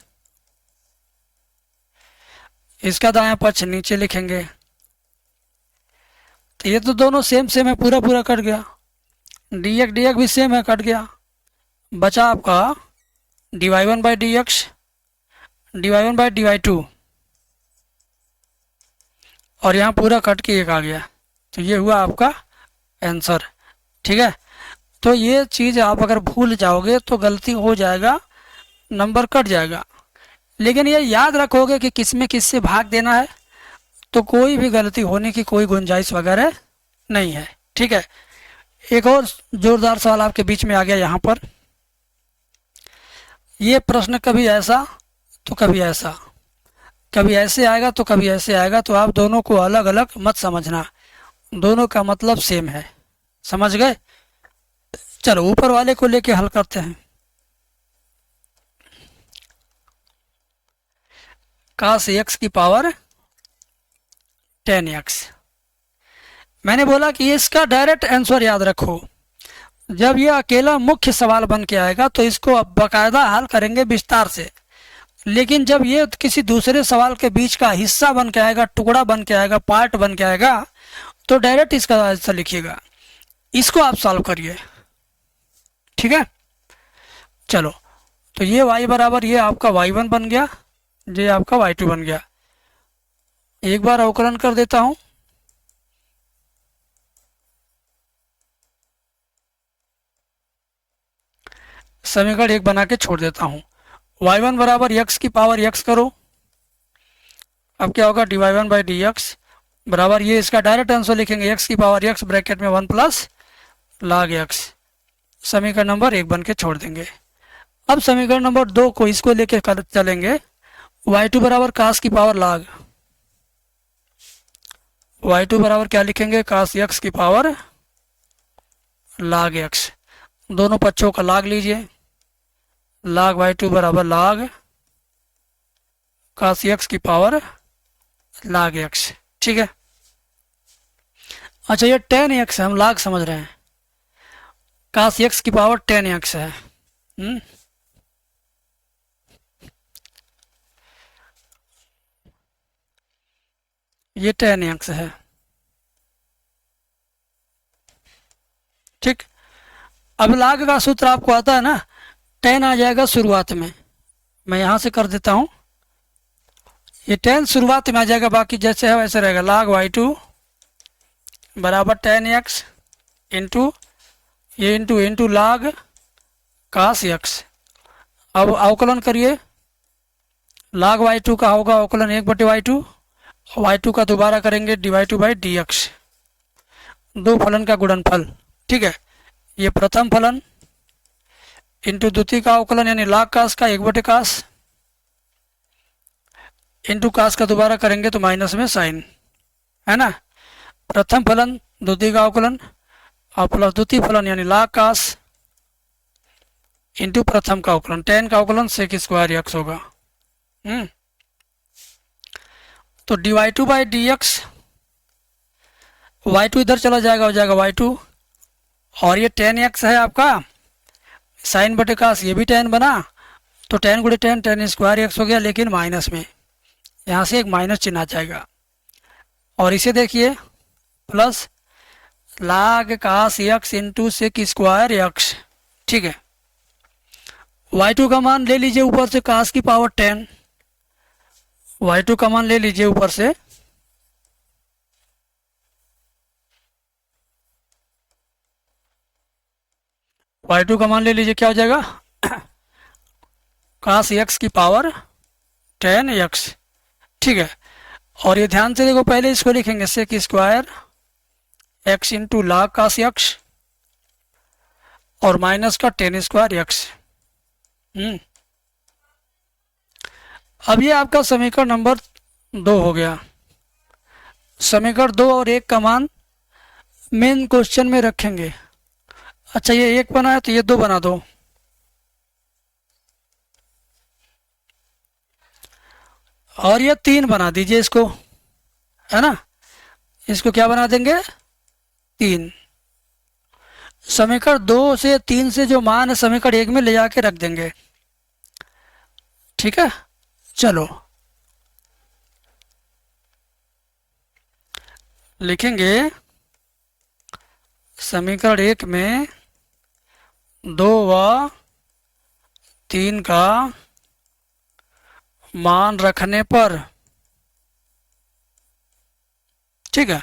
इसका दायां पक्ष नीचे लिखेंगे। तो ये तो दोनों सेम सेम है, पूरा पूरा कट गया। डी एक्स भी सेम है, कट गया। बचा आपका dy1 by D x, dy1 by dy2, और यहाँ पूरा कट के 1 आ गया। तो ये हुआ आपका आंसर। ठीक है, तो ये चीज़ आप अगर भूल जाओगे तो गलती हो जाएगा, नंबर कट जाएगा। लेकिन ये याद रखोगे कि किस में किस से भाग देना है, तो कोई भी गलती होने की कोई गुंजाइश वगैरह नहीं है। ठीक है, एक और जोरदार सवाल आपके बीच में आ गया यहाँ पर। ये प्रश्न कभी ऐसा तो कभी ऐसा, कभी ऐसे आएगा तो कभी ऐसे आएगा, तो आप दोनों को अलग अलग मत समझना, दोनों का मतलब सेम है। समझ गए? चलो ऊपर वाले को लेके हल करते हैं। cos x की पावर 10x। मैंने बोला कि इसका डायरेक्ट आंसर याद रखो। जब ये अकेला मुख्य सवाल बन के आएगा तो इसको अब बाकायदा हल करेंगे विस्तार से। लेकिन जब ये किसी दूसरे सवाल के बीच का हिस्सा बन के आएगा, टुकड़ा बन के आएगा, पार्ट बन के आएगा, तो डायरेक्ट इसका आंसर लिखिएगा, इसको आप सॉल्व करिए। ठीक है, चलो तो ये y बराबर ये आपका y1 बन गया, ये आपका y2 बन गया। एक बार अवकलन कर देता हूं। समीकरण 1 बना के छोड़ देता हूं। y1 बराबर x की पावर x करो, अब क्या होगा, dy1 बाई डी एक्स बराबर ये इसका डायरेक्ट आंसर लिखेंगे, x की पावर x ब्रैकेट में 1 प्लस log x। समीकरण नंबर 1 बन के छोड़ देंगे। अब समीकरण नंबर 2 को इसको लेके चलेंगे। y2 बराबर cos की पावर log, y2 बराबर क्या लिखेंगे, cos x की पावर log x। दोनों पक्षों का log लीजिए, log y2 बराबर log cos x की पावर log x। ठीक है, अच्छा ये 10x है, हम log समझ रहे हैं, cos x की पावर 10x है। ये 10x है। ठीक, अब log का सूत्र आपको आता है ना, 10 आ जाएगा शुरुआत में, मैं यहाँ से कर देता हूँ, ये 10 शुरुआत में आ जाएगा, बाकी जैसे है वैसे रहेगा। log y2 बराबर 10x इंटू ये इंटू log cos x। अब अवकलन करिए, log y2 का होगा अवकलन 1/y2, y2 का दोबारा करेंगे dy2 बाई डी एक्स, दो फलन का गुणनफल। ठीक है, ये प्रथम फलन इंटू द्वितीय का अवकलन यानी log cos का 1/cos इंटू cos का दोबारा करेंगे तो माइनस में साइन, है ना। प्रथम फलन द्वितीय का अवकलन और प्लस द्वितीय फलन यानी log cos इंटू प्रथम का अवकलन, 10 का अवकलन sec स्क्वायर x होगा। तो dy2 by D x, y2 इधर चला जाएगा, हो जाएगा y2, और ये 10x है आपका साइन बटे cos, ये भी 10 बना, तो 10 गुणे 10 स्क्वायर x हो गया, लेकिन माइनस में, यहाँ से एक माइनस चिन्ह आ जाएगा। और इसे देखिए plus log cos x into sec square x। ठीक है, y2 का मान ले लीजिए ऊपर से cos की पावर 10, y2 का मान ले लीजिए ऊपर से y2 का मान ले लीजिए, क्या हो जाएगा, cos x की पावर 10x। ठीक है, और ये ध्यान से देखो, पहले इसको लिखेंगे sec square x into log cos x और माइनस का 10 स्क्वायर x। अब ये आपका समीकरण नंबर 2 हो गया। समीकरण 2 और 1 का मान मेन क्वेश्चन में रखेंगे। अच्छा, ये 1 बना है तो ये 2 बना दो, और ये 3 बना दीजिए इसको, है ना। इसको क्या बना देंगे, 3। समीकरण 2 से 3 से जो मान है समीकरण 1 में ले जाके रख देंगे, ठीक है। चलो लिखेंगे समीकरण 1 में 2 व 3 का मान रखने पर, ठीक है।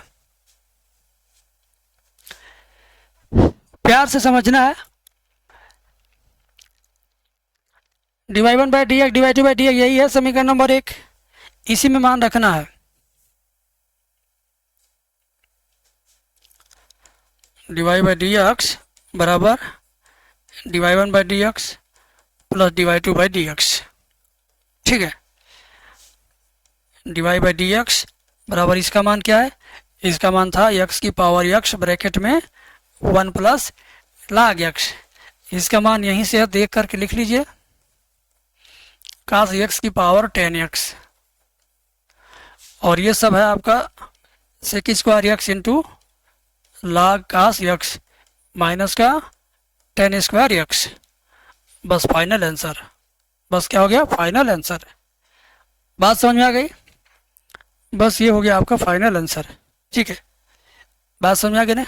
प्यार से समझना है, dy1 by D x dy2 by D x यही है समीकरण नंबर 1, इसी में मान रखना है। dy बाई डी एक्स बराबर dy1 by D x plus dy2 by D x, ठीक है। dy बाई डी एक्स बराबर इसका मान क्या है, इसका मान था x की पावर x ब्रैकेट में 1 प्लस log x। इसका मान यहीं से देख करके लिख लीजिए, cos x की पावर 10x, और ये सब है आपका sec square x into log cos x minus का 10 स्क्वायर x। बस फाइनल आंसर, बस क्या हो गया, फाइनल आंसर। बात समझ में आ गई, बस ये हो गया आपका फाइनल आंसर, ठीक है। बात समझ में आ गई ना,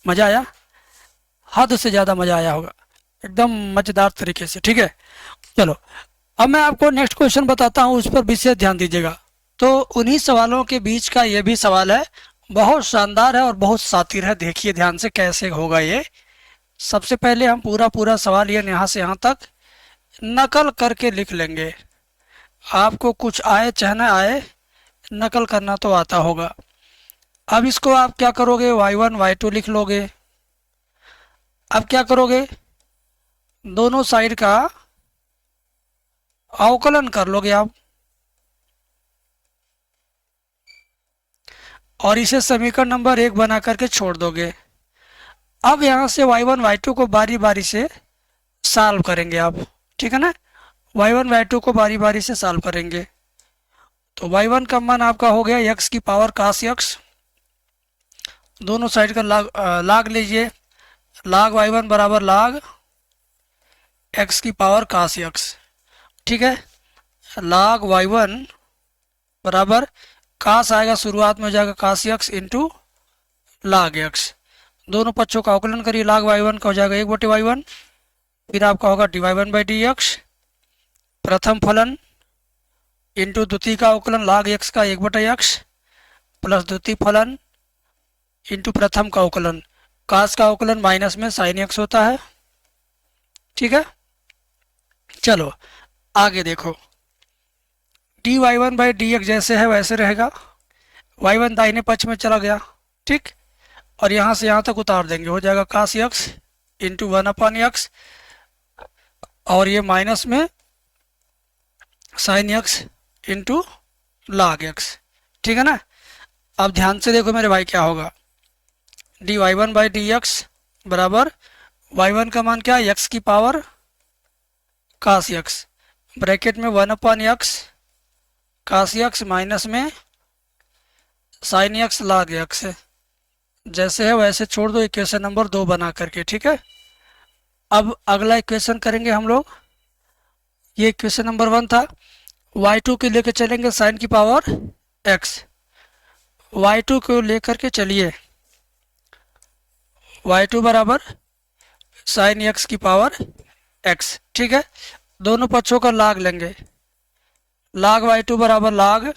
मज़ा आया, हद से ज़्यादा मज़ा आया होगा, एकदम मज़ेदार तरीके से, ठीक है। चलो अब मैं आपको नेक्स्ट क्वेश्चन बताता हूँ, उस पर विशेष ध्यान दीजिएगा। तो उन्हीं सवालों के बीच का ये भी सवाल है, बहुत शानदार है और बहुत शातिर है। देखिए ध्यान से कैसे होगा ये। सबसे पहले हम पूरा सवाल ये यहाँ से यहाँ तक नकल करके लिख लेंगे। आपको कुछ आए चाहे ना आए, नकल करना तो आता होगा। अब इसको आप क्या करोगे, y1 y2 लिख लोगे। अब क्या करोगे, दोनों साइड का अवकलन कर लोगे आप, और इसे समीकरण नंबर 1 बना करके छोड़ दोगे। अब यहाँ से y1 y2 को बारी बारी से सॉल्व करेंगे आप, ठीक है ना। y1 y2 को बारी बारी से सॉल्व करेंगे। तो y1 का मान आपका हो गया x की पावर cos x, दोनों साइड का log लीजिए, log y1 बराबर log x की पावर cos x, ठीक है। log y1 बराबर cos आएगा, शुरुआत में हो जाएगा cos x into log x। दोनों पक्षों का अवकलन करिए, log y1 का हो जाएगा 1/y1, फिर आपका होगा dy1 बाई डी एक्स, प्रथम फलन इंटू द्वितीय का अवकलन log x का 1/x प्लस द्वितीय फलन इंटू प्रथम का अवकलन, cos का अवकलन माइनस में sin x होता है, ठीक है। चलो आगे देखो, dy1 बाई डी एक्स जैसे है वैसे रहेगा, y1 दाहिने पक्ष में चला गया, ठीक, और यहाँ से यहाँ तक उतार देंगे, हो जाएगा cos x इंटू 1/x, और ये माइनस में sin x into log x, ठीक है ना। अब ध्यान से देखो मेरे भाई क्या होगा, dy1 बाई डी एक्स बराबर y1 का मान क्या है, x की पावर cos x ब्रैकेट में 1/x cos x माइनस में sin x log x, जैसे है वैसे छोड़ दो, इक्वेशन नंबर 2 बना करके, ठीक है। अब अगला इक्वेशन करेंगे हम लोग, ये इक्वेशन नंबर 1 था। y2 के लेके चलेंगे sin की पावर x, y2 को लेकर के चलिए, y2 बराबर sin x की पावर x, ठीक है। दोनों पक्षों का log लेंगे, log y2 बराबर log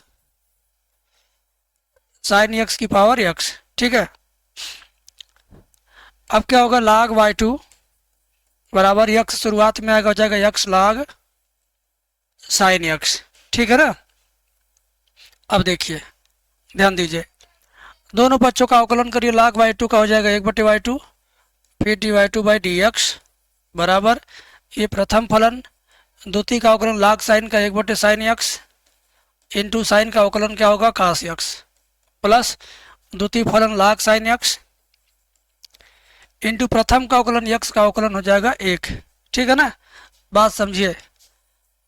sin x की पावर x, ठीक है। अब क्या होगा, log y2 बराबर x शुरुआत में आएगा, हो जाएगा x log sin x, ठीक है ना। अब देखिए ध्यान दीजिए, दोनों पक्षों का अवकलन करिए, log y2 का हो जाएगा 1/y2, फिर dy2 बाई डी एक्स बराबर ये प्रथम फलन, द्वितीय का अवकलन log sin का 1/sin x इंटू साइन का अवकलन क्या होगा cos x, प्लस द्वितीय फलन log sin x इंटू प्रथम का अवकलन x का अवकलन हो जाएगा 1। ठीक है ना, बात समझिए।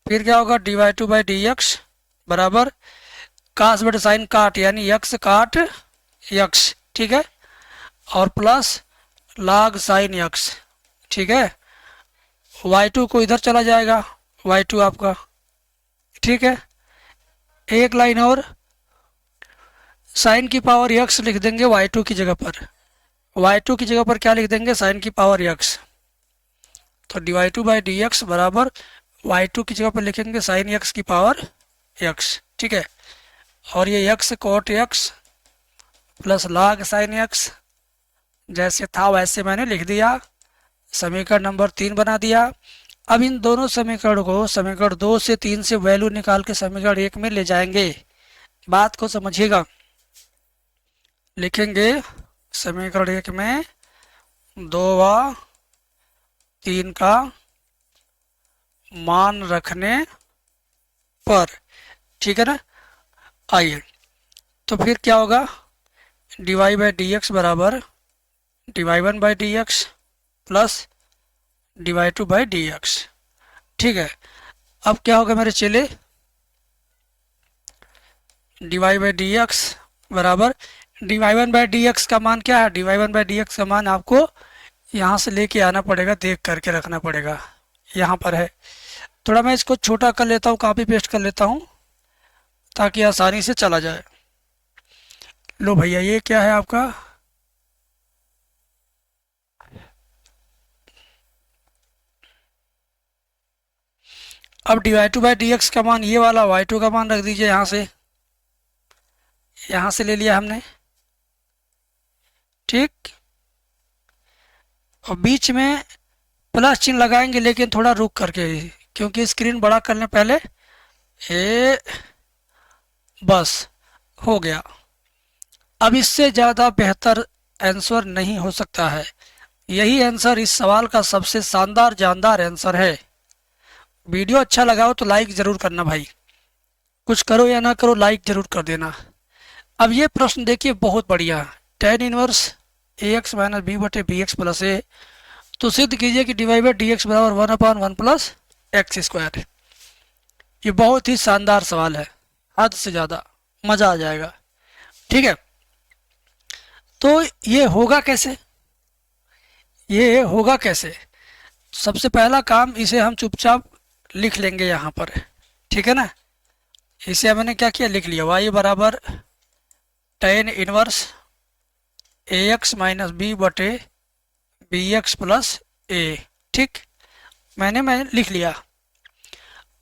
फिर क्या होगा, dy/dx बराबर कास बटे साइन काट यानी x काट x, ठीक है, और प्लस log sin x, ठीक है। y2 को इधर चला जाएगा, y2 आपका, ठीक है। एक लाइन और साइन की पावर x लिख देंगे y2 की जगह पर, y2 की जगह पर क्या लिख देंगे, साइन की पावर x। तो dy/dx बराबर y2 की जगह पर लिखेंगे साइन x की पावर x, ठीक है। और ये x cot x plus log sin x जैसे था वैसे मैंने लिख दिया, समीकरण नंबर 3 बना दिया। अब इन दोनों समीकरण को समीकरण 2 से 3 से वैल्यू निकाल के समीकरण 1 में ले जाएंगे। बात को समझिएगा, लिखेंगे समीकरण 1 में 2 व 3 का मान रखने पर, ठीक है ना। आइए, तो फिर क्या होगा, dy/dx बराबर dy1/dx प्लस dy2/dx, ठीक है। अब क्या होगा मेरे चेले, dy/dx बराबर dy1/dx का मान क्या है, dy1/dx का मान आपको यहाँ से लेके आना पड़ेगा, देख करके रखना पड़ेगा, यहाँ पर है। थोड़ा मैं इसको छोटा कर लेता हूँ, कॉपी पेस्ट कर लेता हूँ ताकि आसानी से चला जाए। लो भैया, ये क्या है आपका, अब dy2/dx का मान ये वाला y2 का मान रख दीजिए, यहाँ से ले लिया हमने, ठीक। और बीच में प्लस चिन्ह लगाएंगे, लेकिन थोड़ा रुक करके, क्योंकि स्क्रीन बड़ा करने पहले ये बस हो गया। अब इससे ज़्यादा बेहतर आंसर नहीं हो सकता है। यही आंसर इस सवाल का सबसे शानदार जानदार आंसर है। वीडियो अच्छा लगा हो तो लाइक ज़रूर करना भाई, कुछ करो या ना करो लाइक ज़रूर कर देना। अब ये प्रश्न देखिए, बहुत बढ़िया, tan inverse ax minus B बटे बी एक्स प्लस ए, तो सिद्ध कीजिए कि dy/dx बराबर 1/1 प्लस एक्स स्क्वायर। ये बहुत ही शानदार सवाल है, हद से ज़्यादा, मज़ा आ जाएगा, ठीक है। तो ये होगा कैसे, ये होगा कैसे, सबसे पहला काम, इसे हम चुपचाप लिख लेंगे यहाँ पर, ठीक है ना। इसे मैंने क्या किया, लिख लिया, y बराबर tan inverse ax minus B बटे बी एक्स प्लस ए, ठीक, मैंने लिख लिया।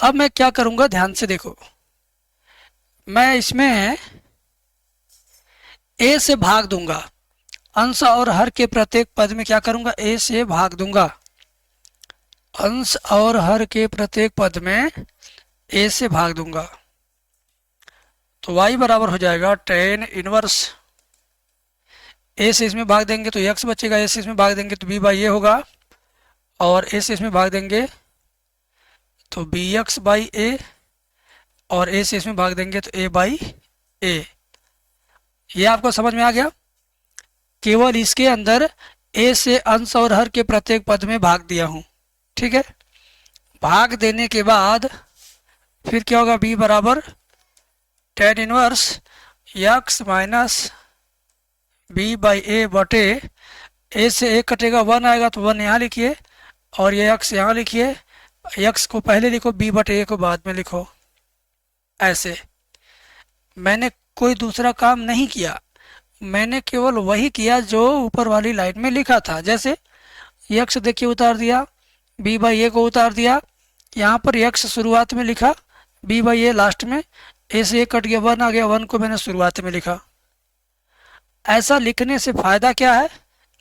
अब मैं क्या करूँगा, ध्यान से देखो, मैं इसमें a से भाग दूंगा, अंश और हर के प्रत्येक पद में क्या करूँगा, a से भाग दूंगा, अंश और हर के प्रत्येक पद में a से भाग दूंगा। तो y बराबर हो जाएगा tan इनवर्स, a से इसमें भाग देंगे तो x बचेगा, a से इसमें भाग देंगे तो b/a होगा, और a से इसमें भाग देंगे तो bx/a, और a से इसमें भाग देंगे तो a/a। ये आपको समझ में आ गया। केवल इसके अंदर a से अंश और हर के प्रत्येक पद में भाग दिया हूँ, ठीक है। भाग देने के बाद फिर क्या होगा, b बराबर tan inverse x minus b/a बटे, a से 1 कटेगा, 1 आएगा तो 1 यहाँ लिखिए, और ये x यहाँ लिखिए, x को पहले लिखो, b/a को बाद में लिखो। ऐसे मैंने कोई दूसरा काम नहीं किया, मैंने केवल वही किया जो ऊपर वाली लाइन में लिखा था। जैसे x देखिए उतार दिया, b/a को उतार दिया, यहाँ पर x शुरुआत में लिखा, b/a लास्ट में, a से 1 कट गया, 1 आ गया, 1 को मैंने शुरुआत में लिखा। ऐसा लिखने से फायदा क्या है,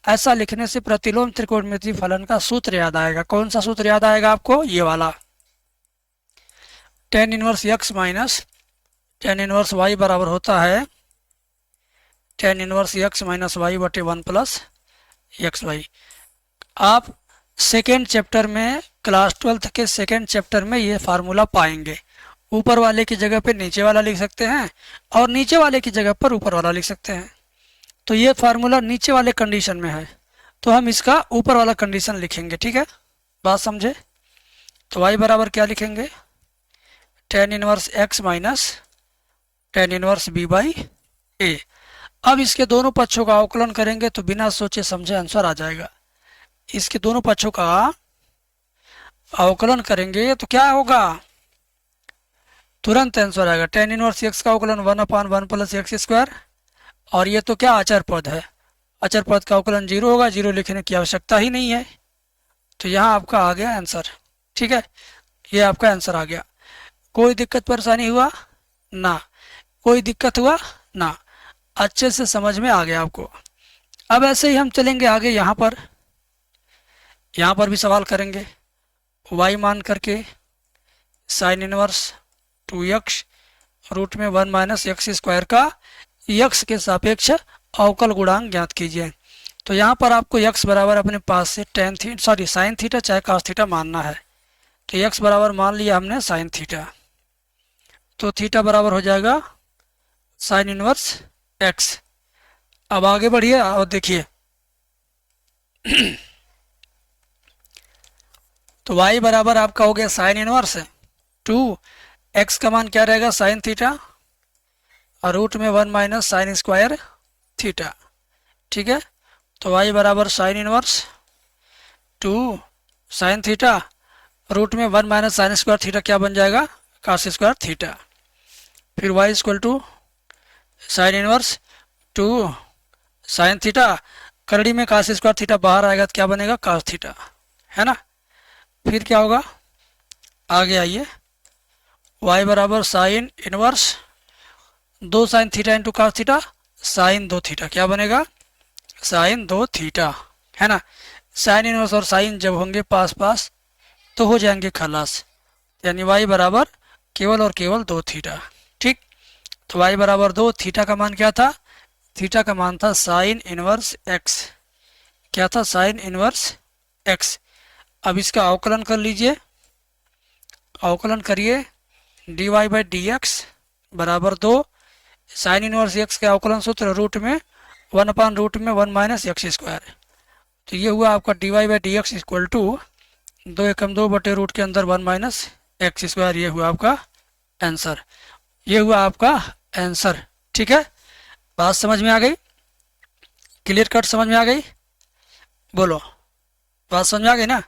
ऐसा लिखने से प्रतिलोम त्रिकोणमितीय फलन का सूत्र याद आएगा। कौन सा सूत्र याद आएगा आपको, ये वाला, tan inverse x minus tan inverse y बराबर होता है tan inverse x minus y बटे 1 प्लस xy। आप सेकेंड चैप्टर में, क्लास 12 के सेकेंड चैप्टर में ये फार्मूला पाएंगे, ऊपर वाले की जगह पे नीचे वाला लिख सकते हैं और नीचे वाले की जगह पर ऊपर वाला लिख सकते हैं। तो ये फार्मूला नीचे वाले कंडीशन में है, तो हम इसका ऊपर वाला कंडीशन लिखेंगे। ठीक है, बात समझे? तो y बराबर क्या लिखेंगे, tan inverse x minus tan inverse b by a. अब इसके दोनों पक्षों का अवकलन करेंगे तो बिना सोचे समझे आंसर आ जाएगा। इसके दोनों पक्षों का अवकलन करेंगे तो क्या होगा, तुरंत आंसर आएगा। tan इनवर्स x का अवकलन 1/1 प्लस एक्स स्क्वायर, और ये तो क्या अचर पद है, अचर पद का अवकलन 0 होगा, 0 लिखने की आवश्यकता ही नहीं है। तो यहाँ आपका आ गया आंसर। ठीक है, ये आपका आंसर आ गया। कोई दिक्कत परेशानी हुआ ना, कोई दिक्कत हुआ ना, अच्छे से समझ में आ गया आपको। अब ऐसे ही हम चलेंगे आगे। यहाँ पर भी सवाल करेंगे। y मान करके साइन इनवर्स 2x रूट में 1 माइनस एक्स स्क्वायर का x के सापेक्ष अवकल गुणांक ज्ञात कीजिए। तो यहाँ पर आपको x बराबर अपने पास से साइन थीटा चाहे cos थीटा मानना है। तो x बराबर मान लिया हमने साइन थीटा, तो थीटा बराबर हो जाएगा साइन इनवर्स x। अब आगे बढ़िए और देखिए तो y बराबर आपका हो गया साइन इनवर्स 2, x का मान क्या रहेगा साइन थीटा, और रूट में 1 माइनस साइन स्क्वायर थीटा। ठीक है, तो y बराबर sine inverse 2 sine theta, root में 1 माइनस साइन स्क्वायर थीटा क्या बन जाएगा cos स्क्वायर थीटा। फिर y equal to sine inverse 2 sine theta, करड़ी में cos स्क्वायर थीटा बाहर आएगा तो क्या बनेगा cos थीटा, है ना। फिर क्या होगा, आगे आइए, y बराबर sine inverse 2 sine theta into cos theta sine 2 theta, क्या बनेगा साइन 2 थीटा, है ना। साइन इनवर्स और साइन जब होंगे पास पास तो हो जाएंगे खलास, यानी y बराबर केवल और केवल 2 थीटा। ठीक, तो y बराबर 2, थीटा का मान क्या था, थीटा का मान था साइन इनवर्स x, क्या था साइन इनवर्स x। अब इसका अवकलन कर लीजिए, अवकलन करिए, dy बाई डी एक्स बराबर 2, साइन इनवर्स x का अवकलन सूत्र रूट में 1/√1 माइनस एक्स स्क्वायर। तो ये हुआ आपका dy by D x equal to 2 एकम 2 बटे रूट के अंदर 1 माइनस एक्स स्क्वायर। ये हुआ आपका आंसर, ये हुआ आपका आंसर। ठीक है, बात समझ में आ गई, क्लियर कट समझ में आ गई, बोलो बात समझ में आ गई ना।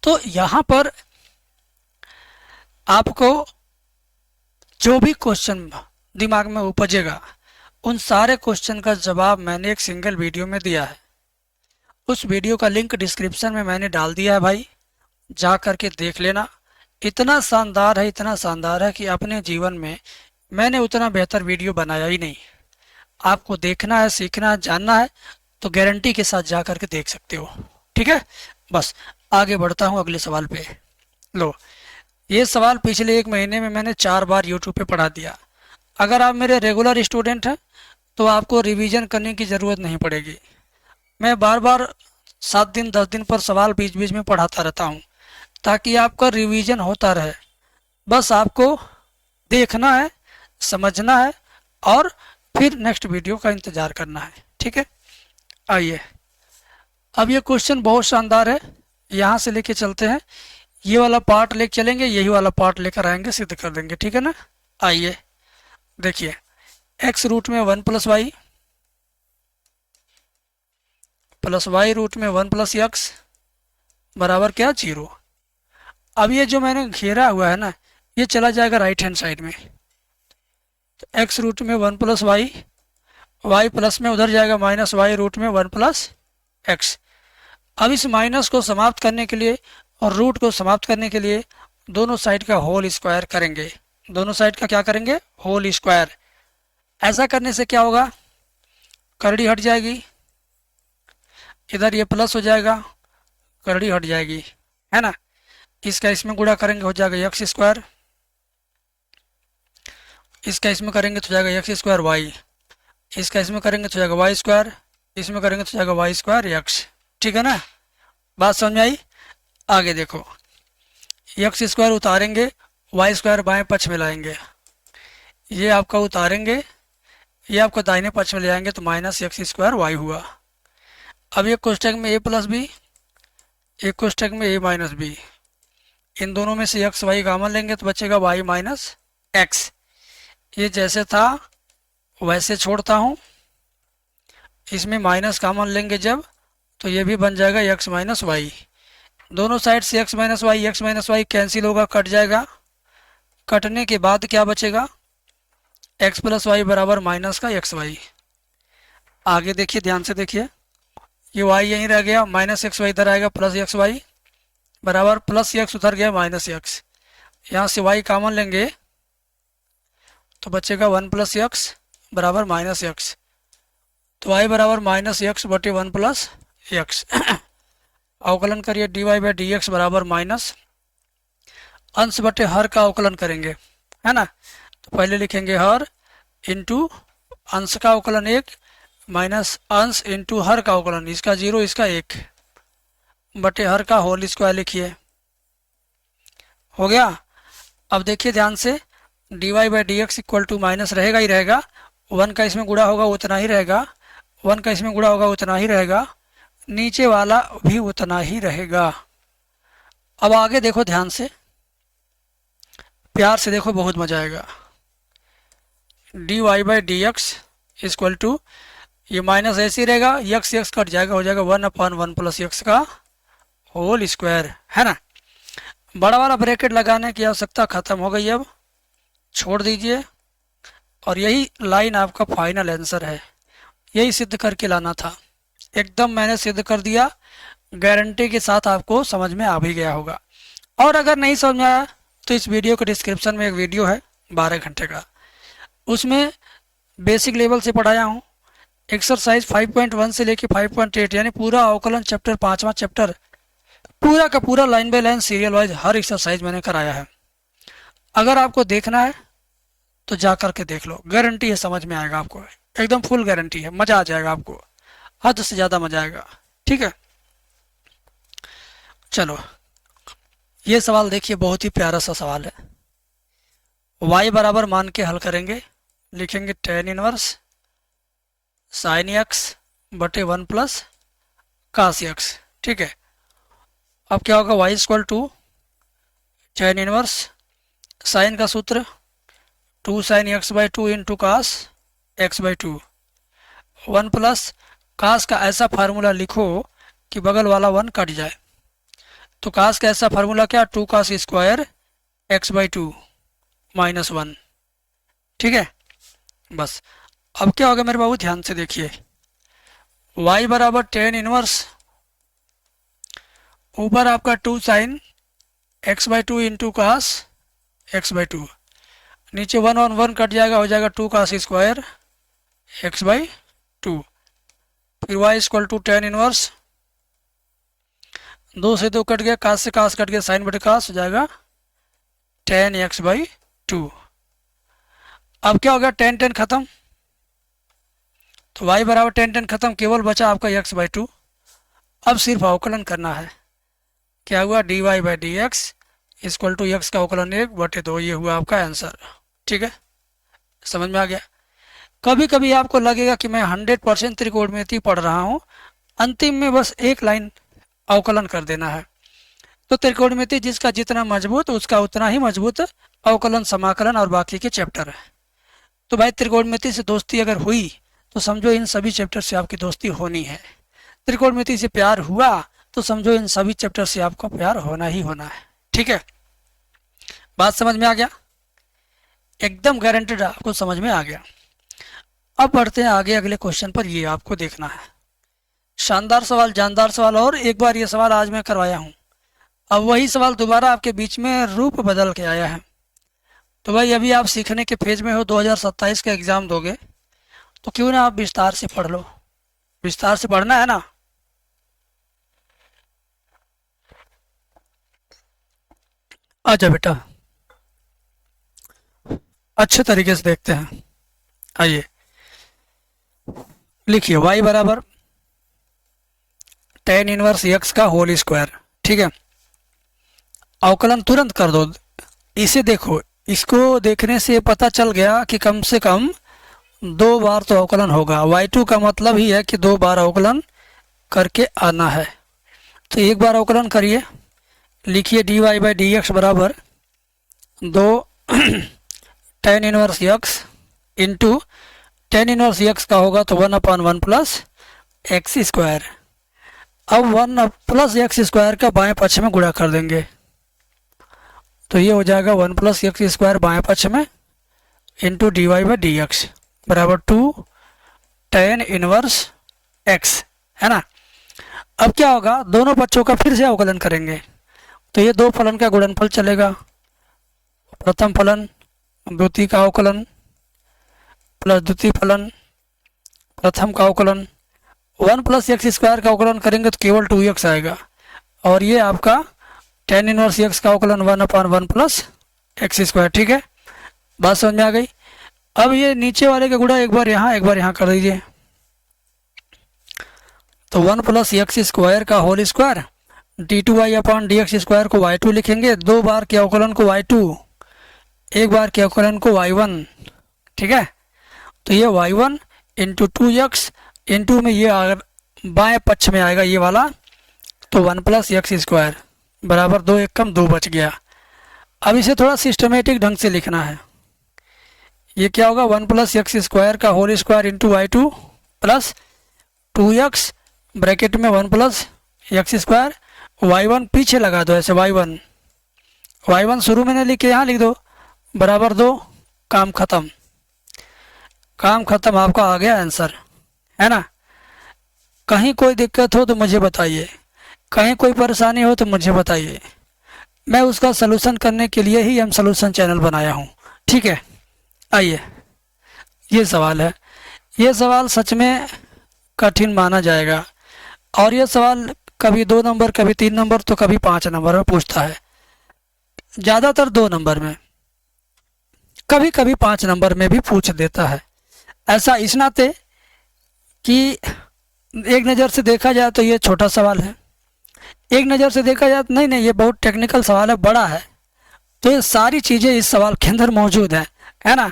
तो यहाँ पर आपको जो भी क्वेश्चन दिमाग में उपजेगा उन सारे क्वेश्चन का जवाब मैंने एक सिंगल वीडियो में दिया है। उस वीडियो का लिंक डिस्क्रिप्शन में मैंने डाल दिया है भाई, जा करके देख लेना। इतना शानदार है, इतना शानदार है कि अपने जीवन में मैंने उतना बेहतर वीडियो बनाया ही नहीं। आपको देखना है, सीखना है, जानना है तो गारंटी के साथ जा करके देख सकते हो। ठीक है, बस आगे बढ़ता हूँ अगले सवाल पे। लो, ये सवाल पिछले 1 महीने में मैंने 4 बार यूट्यूब पे पढ़ा दिया। अगर आप मेरे रेगुलर स्टूडेंट हैं तो आपको रिवीजन करने की ज़रूरत नहीं पड़ेगी। मैं बार बार 7 दिन 10 दिन पर सवाल बीच बीच में पढ़ाता रहता हूँ ताकि आपका रिवीजन होता रहे। बस आपको देखना है, समझना है और फिर नेक्स्ट वीडियो का इंतज़ार करना है। ठीक है, आइए, अब ये क्वेश्चन बहुत शानदार है, यहाँ से लेके चलते हैं। ये वाला पार्ट लेके चलेंगे, यही वाला पार्ट लेकर आएंगे, सिद्ध कर देंगे। ठीक है ना, आइए देखिए, x रूट में 1 plus Y plus Y root में 1 प्लस एक्स बराबर क्या 0। अब ये जो मैंने घेरा हुआ है ना, ये चला जाएगा राइट हैंड साइड में। तो x रूट में 1 प्लस वाई, वाई प्लस में उधर जाएगा माइनस वाई रूट में 1 प्लस एक्स। अब इस माइनस को समाप्त करने के लिए और रूट को समाप्त करने के लिए दोनों साइड का होल स्क्वायर करेंगे। दोनों साइड का क्या करेंगे, होल स्क्वायर। ऐसा करने से क्या होगा, करड़ी हट जाएगी, इधर ये प्लस हो जाएगा, करड़ी हट जाएगी, है ना। इसका इसमें गुणा करेंगे हो जाएगा एक्स स्क्वायर, इसका इसमें करेंगे तो जाएगा एक्स स्क्वायर वाई, इसका इसमें करेंगे तो जाएगा वाई स्क्वायर, इसमें करेंगे तो जाएगा वाई स्क्वायर एक्स। ठीक है ना, बात समझ में आई। आगे देखो, एक्स स्क्वायर उतारेंगे, वाई स्क्वायर बाएं पक्ष में लाएंगे, ये आपका उतारेंगे, ये आपको दाहिने पक्ष में ले आएंगे तो माइनस एक्स स्क्वायर वाई हुआ। अब एक कोष्टक में ए प्लस बी, एक कोष्टक में ए माइनस बी, इन दोनों में से एक्स वाई कॉमन लेंगे तो बचेगा वाई माइनस एक्स। ये जैसे था वैसे छोड़ता हूँ, इसमें माइनस कॉमन लेंगे जब तो ये भी बन जाएगा एक्स माइनस वाई। दोनों साइड से एक्स माइनस वाई कैंसिल होगा, कट जाएगा। कटने के बाद क्या बचेगा, एक्स प्लस वाई बराबर माइनस का एक्स वाई। आगे देखिए, ध्यान से देखिए, ये वाई यहीं रह गया, माइनस एक्स वाई इधर आएगा, प्लस एक्स वाई बराबर प्लस एक्स उधर गया माइनस एक्स। यहाँ से वाई कॉमन लेंगे तो बचेगा वन प्लस एक्स बराबर माइनस एक्स। तो वाई बराबर माइनस एक्स बटे वन प्लस एक्स। अवकलन करिए, D Y by D X बराबर माइनस अंश बटे हर का अवकलन करेंगे, है ना। तो पहले लिखेंगे हर इंटू अंश का अवकलन एक माइनस अंश इंटू हर का अवकलन, इसका जीरो इसका एक बटे हर का होल स्क्वायर लिखिए, हो गया। अब देखिए ध्यान से, D Y by D x equal to minus रहेगा ही रहेगा, वन का इसमें गुणा होगा उतना ही रहेगा, वन का इसमें गुणा होगा उतना ही रहेगा, नीचे वाला भी उतना ही रहेगा। अब आगे देखो ध्यान से, प्यार से देखो, बहुत मजा आएगा। D Y by D x equal to, ये माइनस ऐसे ही रहेगा, यक्स यक्स कट जाएगा, हो जाएगा one upon one plus X का होल स्क्वायर, है ना। बड़ा वाला ब्रैकेट लगाने की आवश्यकता खत्म हो गई, अब छोड़ दीजिए। और यही लाइन आपका फाइनल आंसर है, यही सिद्ध करके लाना था। एकदम मैंने सिद्ध कर दिया, गारंटी के साथ आपको समझ में आ भी गया होगा। और अगर नहीं समझ में आया तो इस वीडियो के डिस्क्रिप्शन में एक वीडियो है 12 घंटे का, उसमें बेसिक लेवल से पढ़ाया हूँ। एक्सरसाइज 5.1 से लेके 5.8 यानी पूरा अवकलन चैप्टर, 5वां चैप्टर पूरा का पूरा line by line serial wise her exercise मैंने कराया है। अगर आपको देखना है तो जा करके देख लो, गारंटी है समझ में आएगा आपको, एकदम फुल गारंटी है, मज़ा आ जाएगा आपको, हद से ज़्यादा मज़ा आएगा, ठीक है। चलो ये सवाल देखिए, बहुत ही प्यारा सा सवाल है। y बराबर मान के हल करेंगे, लिखेंगे tan इनवर्स साइन एक्स बटे वन प्लस कास एक्स, ठीक है। अब क्या होगा, y equal to tan inverse sine का सूत्र 2 sine X by two into cos X by two, one plus cos का ऐसा फार्मूला लिखो कि बगल वाला वन कट जाए। तो कास का ऐसा फार्मूला क्या, 2 cos square X by two minus one, ठीक है। बस अब क्या होगा मेरे बाबू, ध्यान से देखिए, y बराबर tan इनवर्स ऊपर आपका 2 sine X by two into cos X by two, नीचे वन और वन कट जाएगा, हो जाएगा 2 cos square X by two, फिर y equal to tan inverse 2 से 2 कट गया, कास से कास कट गया, साइन बटे कास हो जाएगा tan एक्स बाई टू। अब क्या हो गया, tan tan खत्म, तो y बराबर tan tan खत्म, केवल बचा आपका x बाई टू। अब सिर्फ अवकलन करना है, क्या हुआ, D Y by D x equal to X का अवकलन 1 बटे 2, ये हुआ आपका आंसर, ठीक है। समझ में आ गया। कभी कभी आपको लगेगा कि मैं 100% त्रिकोणमिति पढ़ रहा हूँ, अंतिम में बस एक लाइन अवकलन कर देना है। तो त्रिकोणमिति जिसका जितना मजबूत उसका उतना ही मजबूत अवकलन, समाकलन और बाकी के चैप्टर है। तो भाई त्रिकोणमिति से दोस्ती अगर हुई तो समझो इन सभी चैप्टर से आपकी दोस्ती होनी है। त्रिकोणमिति से प्यार हुआ तो समझो इन सभी चैप्टर से आपको प्यार होना ही होना है, ठीक है। बात समझ में आ गया, एकदम गारंटेड आपको समझ में आ गया। अब बढ़ते हैं आगे अगले क्वेश्चन पर, ये आपको देखना है। शानदार सवाल, जानदार सवाल, और एक बार ये सवाल आज मैं करवाया हूँ, अब वही सवाल दोबारा आपके बीच में रूप बदल के आया है। तो भाई अभी आप सीखने के फेज में हो, 2027 का एग्ज़ाम दोगे, तो क्यों ना आप विस्तार से पढ़ लो, विस्तार से पढ़ना है ना। आजा बेटा, अच्छे तरीके से देखते हैं। आइए लिखिए, y बराबर tan इनवर्स x का होल स्क्वायर, ठीक है। अवकलन तुरंत कर दो, इसे देखो, इसको देखने से पता चल गया कि कम से कम 2 बार तो अवकलन होगा। y2 का मतलब ही है कि 2 बार अवकलन करके आना है। तो एक बार अवकलन करिए, लिखिए dy बाई डी एक्स बराबर 2 tan inverse x into tan inverse x का होगा तो 1/1 प्लस एक्स स्क्वायर। अब 1 प्लस एक्स स्क्वायर का बाएं पक्ष में गुणा कर देंगे तो ये हो जाएगा 1 प्लस एक्स स्क्वायर बाएं पक्ष में into D Y by D X बराबर 2 tan इनवर्स x, है ना। अब क्या होगा, दोनों पक्षों का फिर से अवकलन करेंगे तो ये दो फलन का गुणनफल चलेगा। प्रथम फलन द्वितीय का अवकलन प्लस द्वितीय फलन प्रथम का अवकलन। 1 प्लस एक्स स्क्वायर का अवकलन करेंगे तो केवल 2x आएगा और ये आपका tan इनवर्स x का अवकलन 1/1 प्लस एक्स स्क्वायर। ठीक है, बात समझ में आ गई। अब ये नीचे वाले का गुणा एक बार यहाँ कर दीजिए तो 1 प्लस एक्स स्क्वायर का होल स्क्वायर d2y/dx स्क्वायर को y2 लिखेंगे, 2 बार के अवकलन को y2, एक बार के अवकलन को y1। ठीक है, तो ये y1 इंटू 2x इंटू में ये बाएं पक्ष में आएगा ये वाला तो 1 प्लस एक्स स्क्वायर बराबर 2 एक कम 2 बच गया। अब इसे थोड़ा सिस्टमेटिक ढंग से लिखना है। ये क्या होगा, 1 प्लस एक्स स्क्वायर का whole square into y2 plus 2x bracket में 1 प्लस एक्स स्क्वायर, y1 पीछे लगा दो ऐसे y1 शुरू में नहीं लिख के यहाँ लिख दो बराबर 2। काम खत्म, आपका आ गया आंसर, है ना। कहीं कोई दिक्कत हो तो मुझे बताइए, कहीं कोई परेशानी हो तो मुझे बताइए, मैं उसका सलूशन करने के लिए ही हम सलूशन चैनल बनाया हूँ। ठीक है, आइए ये सवाल है। ये सवाल सच में कठिन माना जाएगा और ये सवाल कभी 2 नंबर कभी 3 नंबर तो कभी 5 नंबर में पूछता है, ज़्यादातर 2 नंबर में, कभी कभी 5 नंबर में भी पूछ देता है। ऐसा इस नाते कि एक नज़र से देखा जाए तो ये छोटा सवाल है, एक नज़र से देखा जाए तो नहीं ये बहुत टेक्निकल सवाल है, बड़ा है। तो ये सारी चीज़ें इस सवाल के अंदर मौजूद हैं, है ना।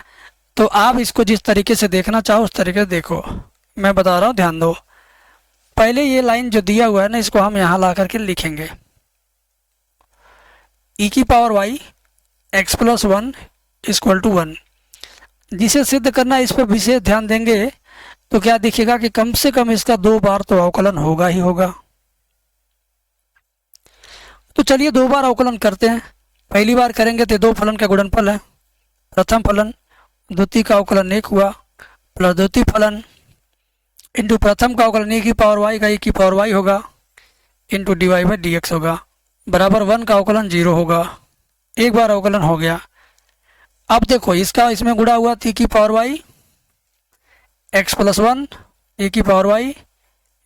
तो आप इसको जिस तरीके से देखना चाहो उस तरीके से देखो। मैं बता रहा हूँ, ध्यान दो। पहले ये लाइन जो दिया हुआ है ना, इसको हम यहाँ ला करके लिखेंगे e की power y x plus 1 equal to 1। जिसे सिद्ध करना है इस पर विशेष ध्यान देंगे तो क्या दिखेगा कि कम से कम इसका 2 बार तो अवकलन होगा ही होगा। तो चलिए 2 बार अवकलन करते हैं। पहली बार करेंगे तो 2 फलन का गुणनफल है, प्रथम फलन द्वितीय का अवकलन 1 हुआ प्लस द्वितीय फलन इंटू प्रथम का अवकलन e की पावर y का e की पावर y होगा into D Y by D X होगा बराबर 1 का अवकलन 0 होगा। एक बार अवकलन हो गया। अब देखो इसका इसमें गुणा हुआ e की power y x plus 1 e की power y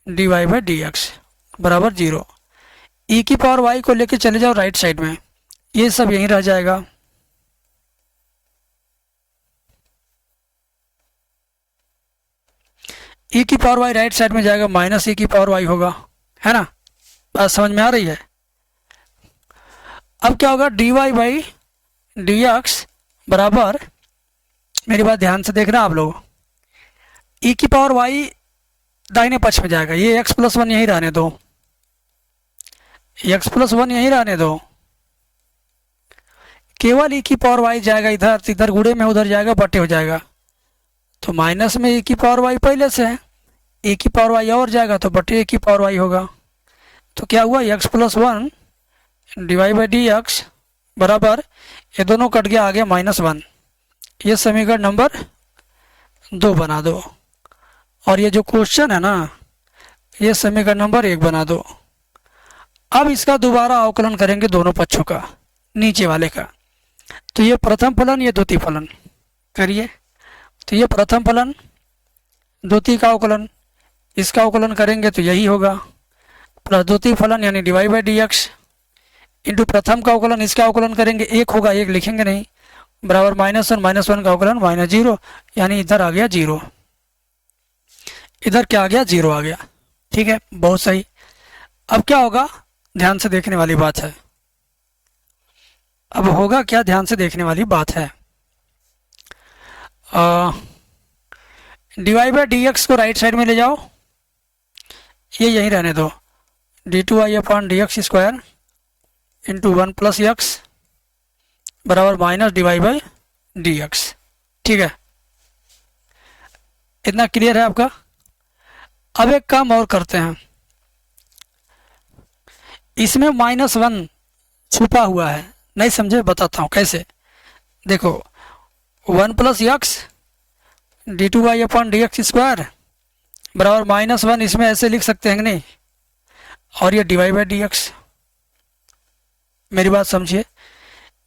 D Y by D X बराबर 0। e की पावर y को लेके चले जाओ राइट साइड में, ये सब यहीं रह जाएगा। e की पावर y राइट साइड में जाएगा, माइनस e की पावर y होगा, है ना। बात समझ में आ रही है। अब क्या होगा, dy बाई डी एक्स बराबर, मेरी बात ध्यान से देखना आप लोग, e की पावर y दाहिने पक्ष में जाएगा, ये x प्लस 1 यहीं रहने दो, x प्लस 1 यहीं रहने दो। केवल e की पावर y जाएगा इधर, इधर गुणे में उधर जाएगा, बटे हो जाएगा। तो माइनस में e की पावर y पहले से है, e की पावर y और जाएगा तो बटे e की पावर y होगा। तो क्या हुआ, x plus 1 divide by D X बराबर, ये दोनों कट गया, आ गया -1। ये समीकरण नंबर 2 बना दो और ये जो क्वेश्चन है ना, ये समीकरण नंबर 1 बना दो। अब इसका दोबारा अवकलन करेंगे दोनों पक्षों का, नीचे वाले का। तो ये प्रथम फलन, ये द्वितीय फलन करिए। तो ये प्रथम फलन द्वितीय का अवकलन, इसका अवकलन करेंगे तो यही होगा, प्लस द्वितीय फलन यानी divide by D x into प्रथम का अवकलन, इसका अवकलन करेंगे 1 होगा, 1 लिखेंगे नहीं, बराबर -1 का अवकलन -0, यानी इधर आ गया 0, इधर क्या आ गया, 0 आ गया। ठीक है, बहुत सही। अब क्या होगा, ध्यान से देखने वाली बात है। अब होगा क्या, ध्यान से देखने वाली बात है। D Y by D x को राइट साइड में ले जाओ, ये यहीं रहने दो। डी टू आई upon D x square into one plus x बराबर minus d Y by D x. ठीक है, इतना क्लियर है आपका। अब एक काम और करते हैं, इसमें -1 छुपा हुआ है, नहीं समझे बताता हूँ कैसे। देखो 1 plus X D two Y upon D x square बराबर -1, इसमें ऐसे लिख सकते हैं कि नहीं, और ये D Y by D X. मेरी बात समझिए,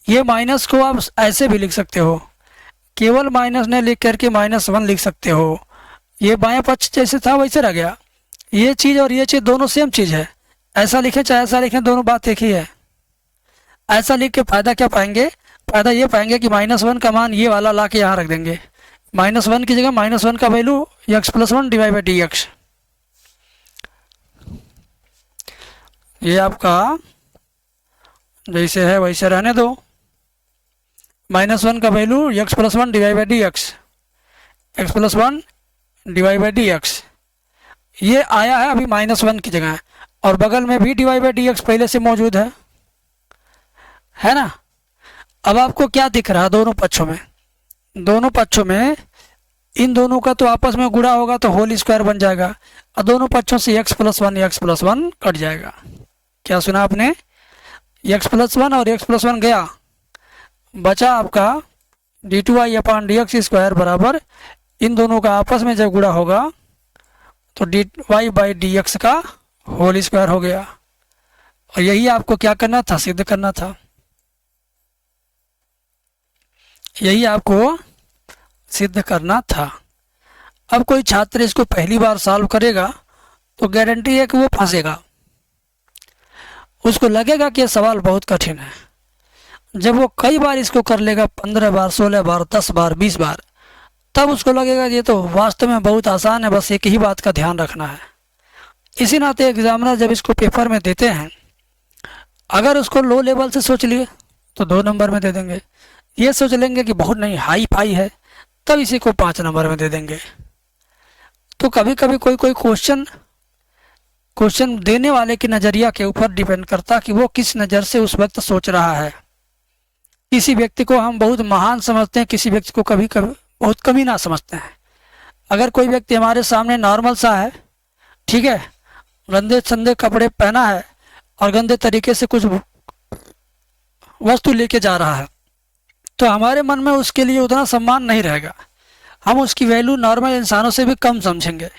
ये माइनस को आप ऐसे भी लिख सकते हो, केवल माइनस ने लिख करके -1 लिख सकते हो। ये बायां पक्ष जैसे था वैसे रह गया, ये चीज़ और ये चीज़ दोनों सेम चीज़ है। ऐसा लिखें चाहे ऐसा लिखें, दोनों बात एक ही है। ऐसा लिख के फ़ायदा क्या पाएंगे, फ़ायदा ये पाएंगे कि -1 का मान ये वाला ला के यहाँ रख देंगे। -1 की जगह -1 का value x plus 1 divide by D x. ये आपका जैसे है वैसे रहने दो। -1 का value x plus 1 divide by D x, x plus 1 divide by D x, ये आया है अभी -1 की जगह, और बगल में भी डिवाइड बाई डी एक्स पहले से मौजूद है ना। अब आपको क्या दिख रहा है दोनों पक्षों में, दोनों पक्षों में इन दोनों का तो आपस में गुणा होगा तो होल स्क्वायर बन जाएगा, और दोनों पक्षों से एक्स प्लस वन कट जाएगा। क्या सुना आपने, एक्स प्लस 1 और एक्स प्लस 1 गया, बचा आपका डी टू आई अपॉन डी एक्स स्क्वायर बराबर इन दोनों का आपस में जब गुणा होगा तो D Y by D X का होल स्क्वायर हो गया। और यही आपको क्या करना था, सिद्ध करना था। यही आपको सिद्ध करना था। अब कोई छात्र इसको पहली बार सॉल्व करेगा तो गारंटी है कि वो फंसेगा, उसको लगेगा कि ये सवाल बहुत कठिन है। जब वो कई बार इसको कर लेगा, 15 बार, 16 बार, 10 बार, 20 बार, तब उसको लगेगा ये तो वास्तव में बहुत आसान है, बस एक ही बात का ध्यान रखना है। इसी नाते एग्जामिनर जब इसको पेपर में देते हैं, अगर उसको लो लेवल से सोच लिए तो 2 नंबर में दे देंगे, ये सोच लेंगे कि बहुत नहीं हाई फाई है तब इसी को 5 नंबर में दे देंगे। तो कभी कभी कोई कोई क्वेश्चन देने वाले की नज़रिया के ऊपर डिपेंड करता कि वो किस नज़र से उस वक्त सोच रहा है। किसी व्यक्ति को हम बहुत महान समझते हैं, किसी व्यक्ति को कभी कभी बहुत कमी ना समझते हैं। अगर कोई व्यक्ति हमारे सामने नॉर्मल सा है, ठीक है, गंदे संदे कपड़े पहना है और गंदे तरीके से कुछ वस्तु लेके जा रहा है, तो हमारे मन में उसके लिए उतना सम्मान नहीं रहेगा, हम उसकी वैल्यू नॉर्मल इंसानों से भी कम समझेंगे।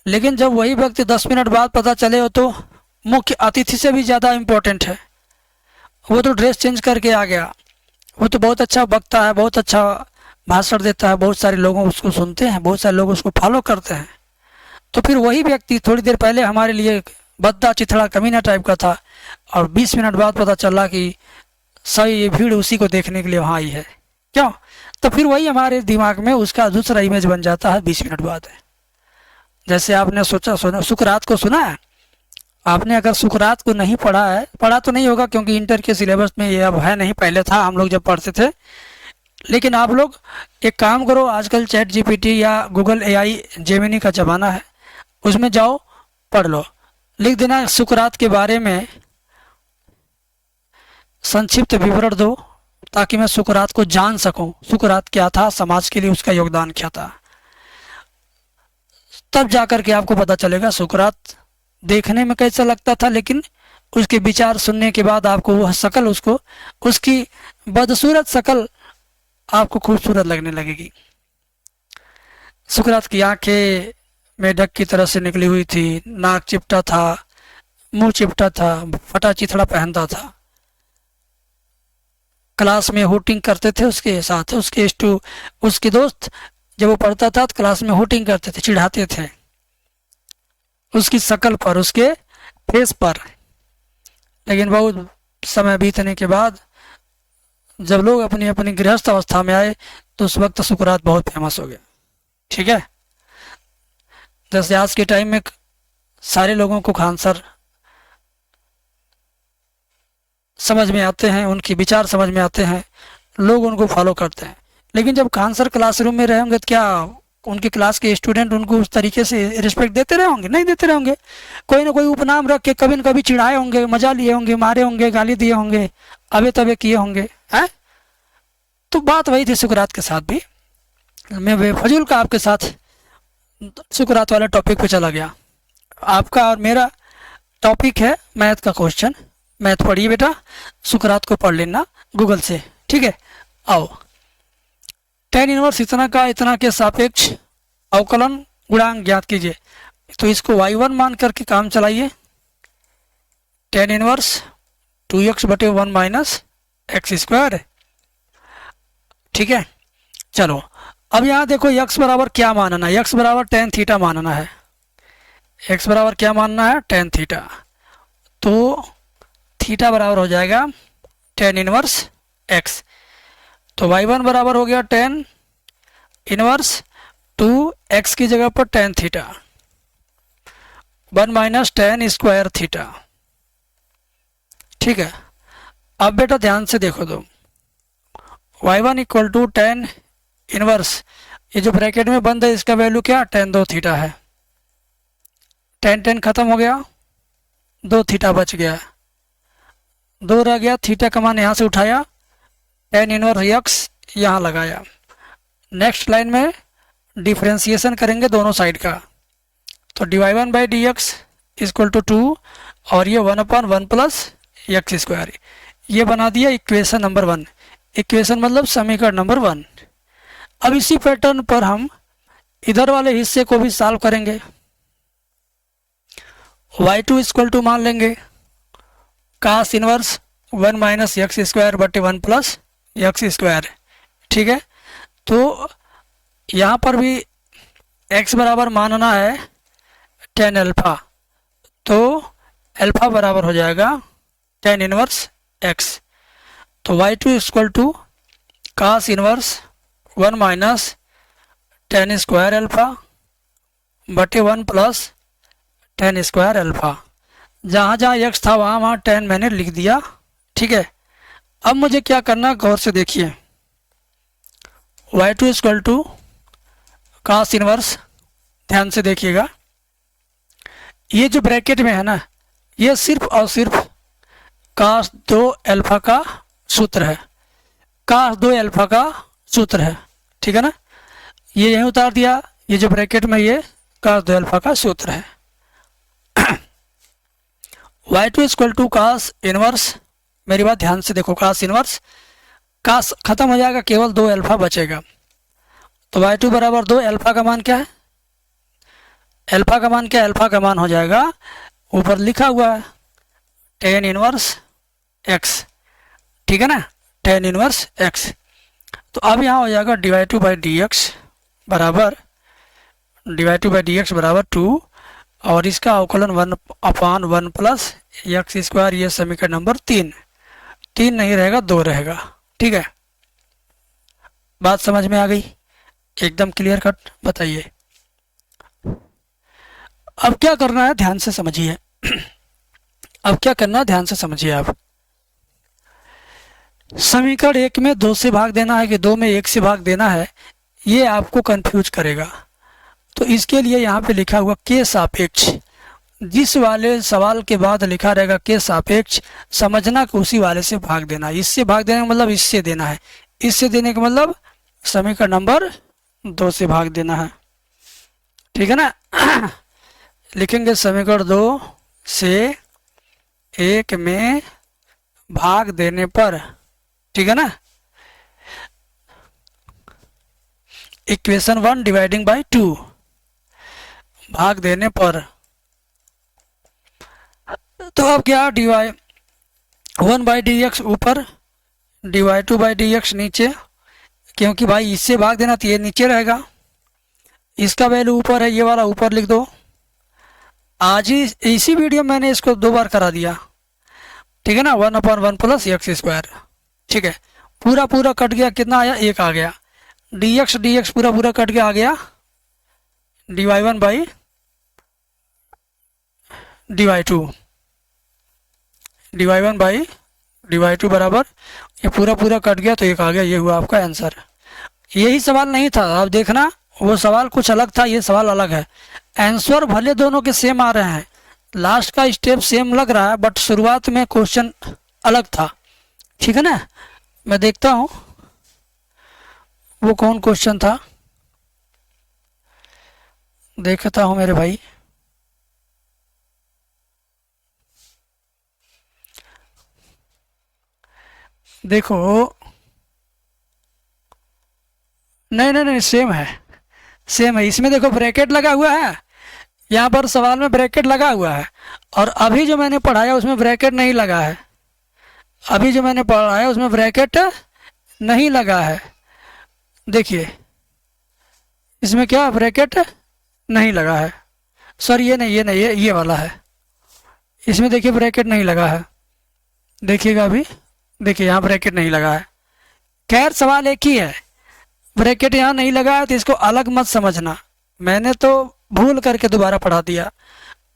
लेकिन जब वही व्यक्ति 10 मिनट बाद पता चले हो तो मुख्य अतिथि से भी ज़्यादा इम्पोर्टेंट है, वो तो ड्रेस चेंज करके आ गया, वो तो बहुत अच्छा वक्ता है, बहुत अच्छा भाषण देता है, बहुत सारे लोग उसको सुनते हैं, बहुत सारे लोग उसको फॉलो करते हैं, तो फिर वही व्यक्ति थोड़ी देर पहले हमारे लिए बद्दा चिथड़ा कमीना टाइप का था और 20 मिनट बाद पता चला कि सही ये भीड़ उसी को देखने के लिए वहाँ आई है, क्यों? तो फिर वही हमारे दिमाग में उसका दूसरा इमेज बन जाता है 20 मिनट बाद। जैसे आपने सुना सुकरात को सुना है, आपने अगर सुकरात को नहीं पढ़ा है, पढ़ा तो नहीं होगा क्योंकि इंटर के सिलेबस में ये अब है नहीं, पहले था हम लोग जब पढ़ते थे। लेकिन आप लोग एक काम करो, आजकल चैट जीपीटी या गूगल एआई जेमिनी का ज़माना है, उसमें जाओ पढ़ लो, लिख देना सुकरात के बारे में संक्षिप्त विवरण दो ताकि मैं सुकरात को जान सकूं, सुकरात क्या था, समाज के लिए उसका योगदान क्या था। तब जाकर के आपको पता चलेगा सुकरात देखने में कैसा लगता था, लेकिन उसके विचार सुनने के बाद आपको वह शकल, उसको उसकी बदसूरत शकल आपको खूबसूरत लगने लगेगी। सुकरात की आंखें मेढक की तरह से निकली हुई थी, नाक चिपटा था, मुंह चिपटा था, फटा चिथड़ा पहनता था, क्लास में हुटिंग करते थे उसके साथ, उसके दोस्त जब वो पढ़ता था तो क्लास में हुटिंग करते थे, चिढ़ाते थे उसकी शक्ल पर, उसके फेस पर। लेकिन बहुत समय बीतने के बाद जब लोग अपनी अपनी गृहस्थ अवस्था में आए तो उस वक्त सुकरात बहुत फेमस हो गया। ठीक है, जैसे आज के टाइम में सारे लोगों को कैंसर समझ में आते हैं, उनके विचार समझ में आते हैं, लोग उनको फॉलो करते हैं। लेकिन जब खान सर क्लासरूम में रहे होंगे तो क्या उनकी क्लास के स्टूडेंट उनको उस तरीके से रिस्पेक्ट देते रहे होंगे? नहीं देते रहे होंगे। कोई ना कोई उपनाम रख के कभी न कभी चिढ़ाए होंगे, मजा लिए होंगे, मारे होंगे, गाली दिए होंगे, अबे तबे किए होंगे, हैं? तो बात वही थी सुकरात के साथ भी। मैं बेफजूल का आपके साथ सुकरात वाला टॉपिक पे चला गया। आपका और मेरा टॉपिक है मैथ का क्वेश्चन। मैथ पढ़िए बेटा, सुकरात को पढ़ लेना गूगल से, ठीक है। आओ, tan इनवर्स इतना का इतना के सापेक्ष अवकलन गुणांक ज्ञात कीजिए। तो इसको y1 मान करके काम चलाइए। tan इनवर्स 2x बटे 1 माइनस एक्स स्क्वायर, ठीक है। चलो अब यहाँ देखो x बराबर क्या मानना है, x बराबर tan थीटा मानना है। x बराबर क्या मानना है? tan theta. तो थीटा बराबर हो जाएगा tan इनवर्स x। तो y1 बराबर हो गया tan इनवर्स 2x की जगह पर tan theta 1 minus tan square theta, ठीक है। अब बेटा ध्यान से देखो तो y1 equal to tan inverse, ये जो ब्रैकेट में बंद है इसका वैल्यू क्या? tan 2 थीटा है। tan खत्म हो गया, 2 थीटा बच गया, 2 रह गया, थीटा का मान यहाँ से उठाया, tan इनवर्स x यहाँ लगाया। नेक्स्ट लाइन में डिफ्रेंसिएशन करेंगे दोनों साइड का, तो dy1 by D x equal to 2 और ये 1/1 प्लस एक्स स्क्वायर, ये बना दिया इक्वेशन नंबर 1। इक्वेशन मतलब समीकरण नंबर 1। अब इसी पैटर्न पर हम इधर वाले हिस्से को भी सॉल्व करेंगे। y2 इक्वल टू मान लेंगे कास इनवर्स 1 माइनस एक्स स्क्वायर बटे 1 प्लस एक्स स्क्वायर, ठीक है। तो यहाँ पर भी x बराबर मानना है tan अल्फा, तो अल्फा बराबर हो जाएगा tan इनवर्स x। तो y2 equal to cos inverse 1 minus tan square alpha बटे 1 प्लस tan स्क्वायर अल्फा। जहाँ जहाँ x था वहाँ वहाँ tan मैंने लिख दिया, ठीक है। अब मुझे क्या करना, गौर से देखिए। y2 equal to cos inverse, ध्यान से देखिएगा, ये जो ब्रैकेट में है ना, ये सिर्फ और सिर्फ कास 2 अल्फा का सूत्र है, कास 2 अल्फा का सूत्र है, ठीक है ना। ये यहीं उतार दिया, ये जो ब्रैकेट में ये कास 2 अल्फा का सूत्र है। y2 equal to cos inverse, मेरी बात ध्यान से देखो, कास इनवर्स, कास खत्म हो जाएगा, केवल 2 अल्फा बचेगा। तो y2 बराबर 2, अल्फा का मान क्या है? अल्फा का मान क्या है? अल्फा का मान हो जाएगा, ऊपर लिखा हुआ है tan इनवर्स x, ठीक है ना, tan इनवर्स x। तो अब यहाँ हो जाएगा dy2 बाई डी एक्स बराबर dy2 बाई डी एक्स बराबर 2 और इसका अवकलन 1/1 प्लस एक्स स्क्वायर, ये समीकरण नंबर 3। 3 नहीं रहेगा, 2 रहेगा, ठीक है। बात समझ में आ गई? एकदम क्लियर कट, बताइए। अब क्या करना है, ध्यान से समझिए। अब क्या करना है, ध्यान से समझिए आप। समीकरण 1 में 2 से भाग देना है कि 2 में 1 से भाग देना है, ये आपको कंफ्यूज करेगा। तो इसके लिए यहाँ पे लिखा हुआ के सापेक्ष, जिस वाले सवाल के बाद लिखा रहेगा के सापेक्ष, समझना कि उसी वाले से भाग देना है। इससे भाग देने का मतलब इससे देना है, इससे देने का मतलब समीकरण नंबर 2 से भाग देना है, ठीक है ना। लिखेंगे समीकरण 2 से 1 में भाग देने पर, ठीक है ना, इक्वेशन 1 डिवाइडिंग बाय 2, भाग देने पर। तो अब क्या, dy1 बाई डी एक्स ऊपर, dy2 बाई डी एक्स नीचे, क्योंकि भाई इससे भाग देना तो ये नीचे रहेगा, इसका वैल्यू ऊपर है, ये वाला ऊपर लिख दो। आज ही इसी वीडियो मैंने इसको 2 बार करा दिया, ठीक है ना, 1/1 प्लस एक्स स्क्वायर, ठीक है। पूरा पूरा कट गया, कितना आया? 1 आ गया। dx पूरा पूरा कट के आ गया dy1 by dy2, dy1 by dy2 बराबर ये पूरा पूरा कट गया तो एक आ गया, ये हुआ आपका आंसर। यही सवाल नहीं था, अब देखना वो सवाल कुछ अलग था, ये सवाल अलग है। आंसर भले दोनों के सेम आ रहे हैं, लास्ट का स्टेप सेम लग रहा है, बट शुरुआत में क्वेश्चन अलग था, ठीक है ना। मैं देखता हूँ वो कौन क्वेश्चन था, देखता हूँ मेरे भाई। देखो नहीं नहीं नहीं, सेम है, सेम है। इसमें देखो ब्रैकेट लगा हुआ है, यहाँ पर सवाल में ब्रैकेट लगा हुआ है, और अभी जो मैंने पढ़ाया उसमें ब्रैकेट नहीं लगा है। अभी जो मैंने पढ़ाया उसमें ब्रैकेट नहीं लगा है। देखिए इसमें क्या ब्रैकेट नहीं लगा है, सर ये नहीं, ये नहीं, ये वाला है, इसमें देखिए ब्रैकेट नहीं लगा है। देखिएगा अभी, देखिए यहाँ ब्रैकेट नहीं लगा है। खैर सवाल एक ही है, ब्रैकेट यहाँ नहीं लगा है तो इसको अलग मत समझना, मैंने तो भूल करके दोबारा पढ़ा दिया।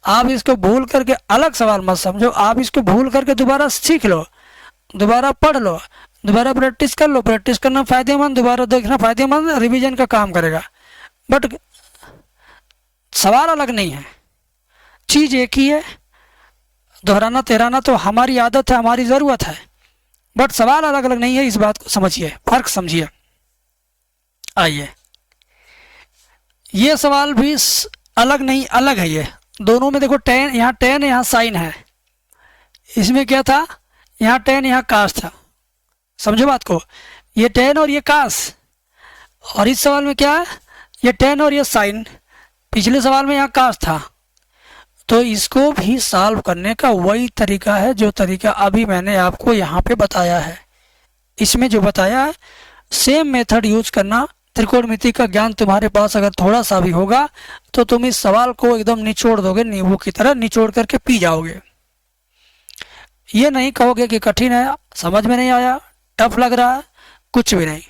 आप इसको भूल करके अलग सवाल मत समझो, आप इसको भूल करके दोबारा सीख लो, दोबारा पढ़ लो, दोबारा प्रैक्टिस कर लो। प्रैक्टिस करना फ़ायदेमंद, दोबारा देखना फ़ायदेमंद, रिवीजन का काम करेगा। बट सवाल अलग नहीं है, चीज़ एक ही है। दोहराना तिहराना तो हमारी आदत है, हमारी ज़रूरत है, बट सवाल अलग अलग नहीं है, इस बात को समझिए, फ़र्क समझिए। आइए ये सवाल भी अलग नहीं, अलग है ये दोनों में। देखो टेन, यहाँ टेन, यहाँ साइन है, इसमें क्या था, यहाँ टेन, यहाँ कास था। समझो बात को, ये टेन और ये कास, और इस सवाल में क्या है, ये टेन और ये साइन। पिछले सवाल में यहाँ कास था, तो इसको भी सॉल्व करने का वही तरीका है जो तरीका अभी मैंने आपको यहाँ पे बताया है। इसमें जो बताया है सेम मेथड यूज करना। त्रिकोणमिति का ज्ञान तुम्हारे पास अगर थोड़ा सा भी होगा तो तुम इस सवाल को एकदम निचोड़ दोगे, नींबू की तरह निचोड़ करके पी जाओगे। ये नहीं कहोगे कि कठिन है, समझ में नहीं आया, टफ लग रहा है, कुछ भी नहीं,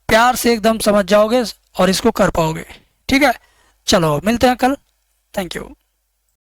प्यार से एकदम समझ जाओगे और इसको कर पाओगे। ठीक है, चलो मिलते हैं कल। Thank you.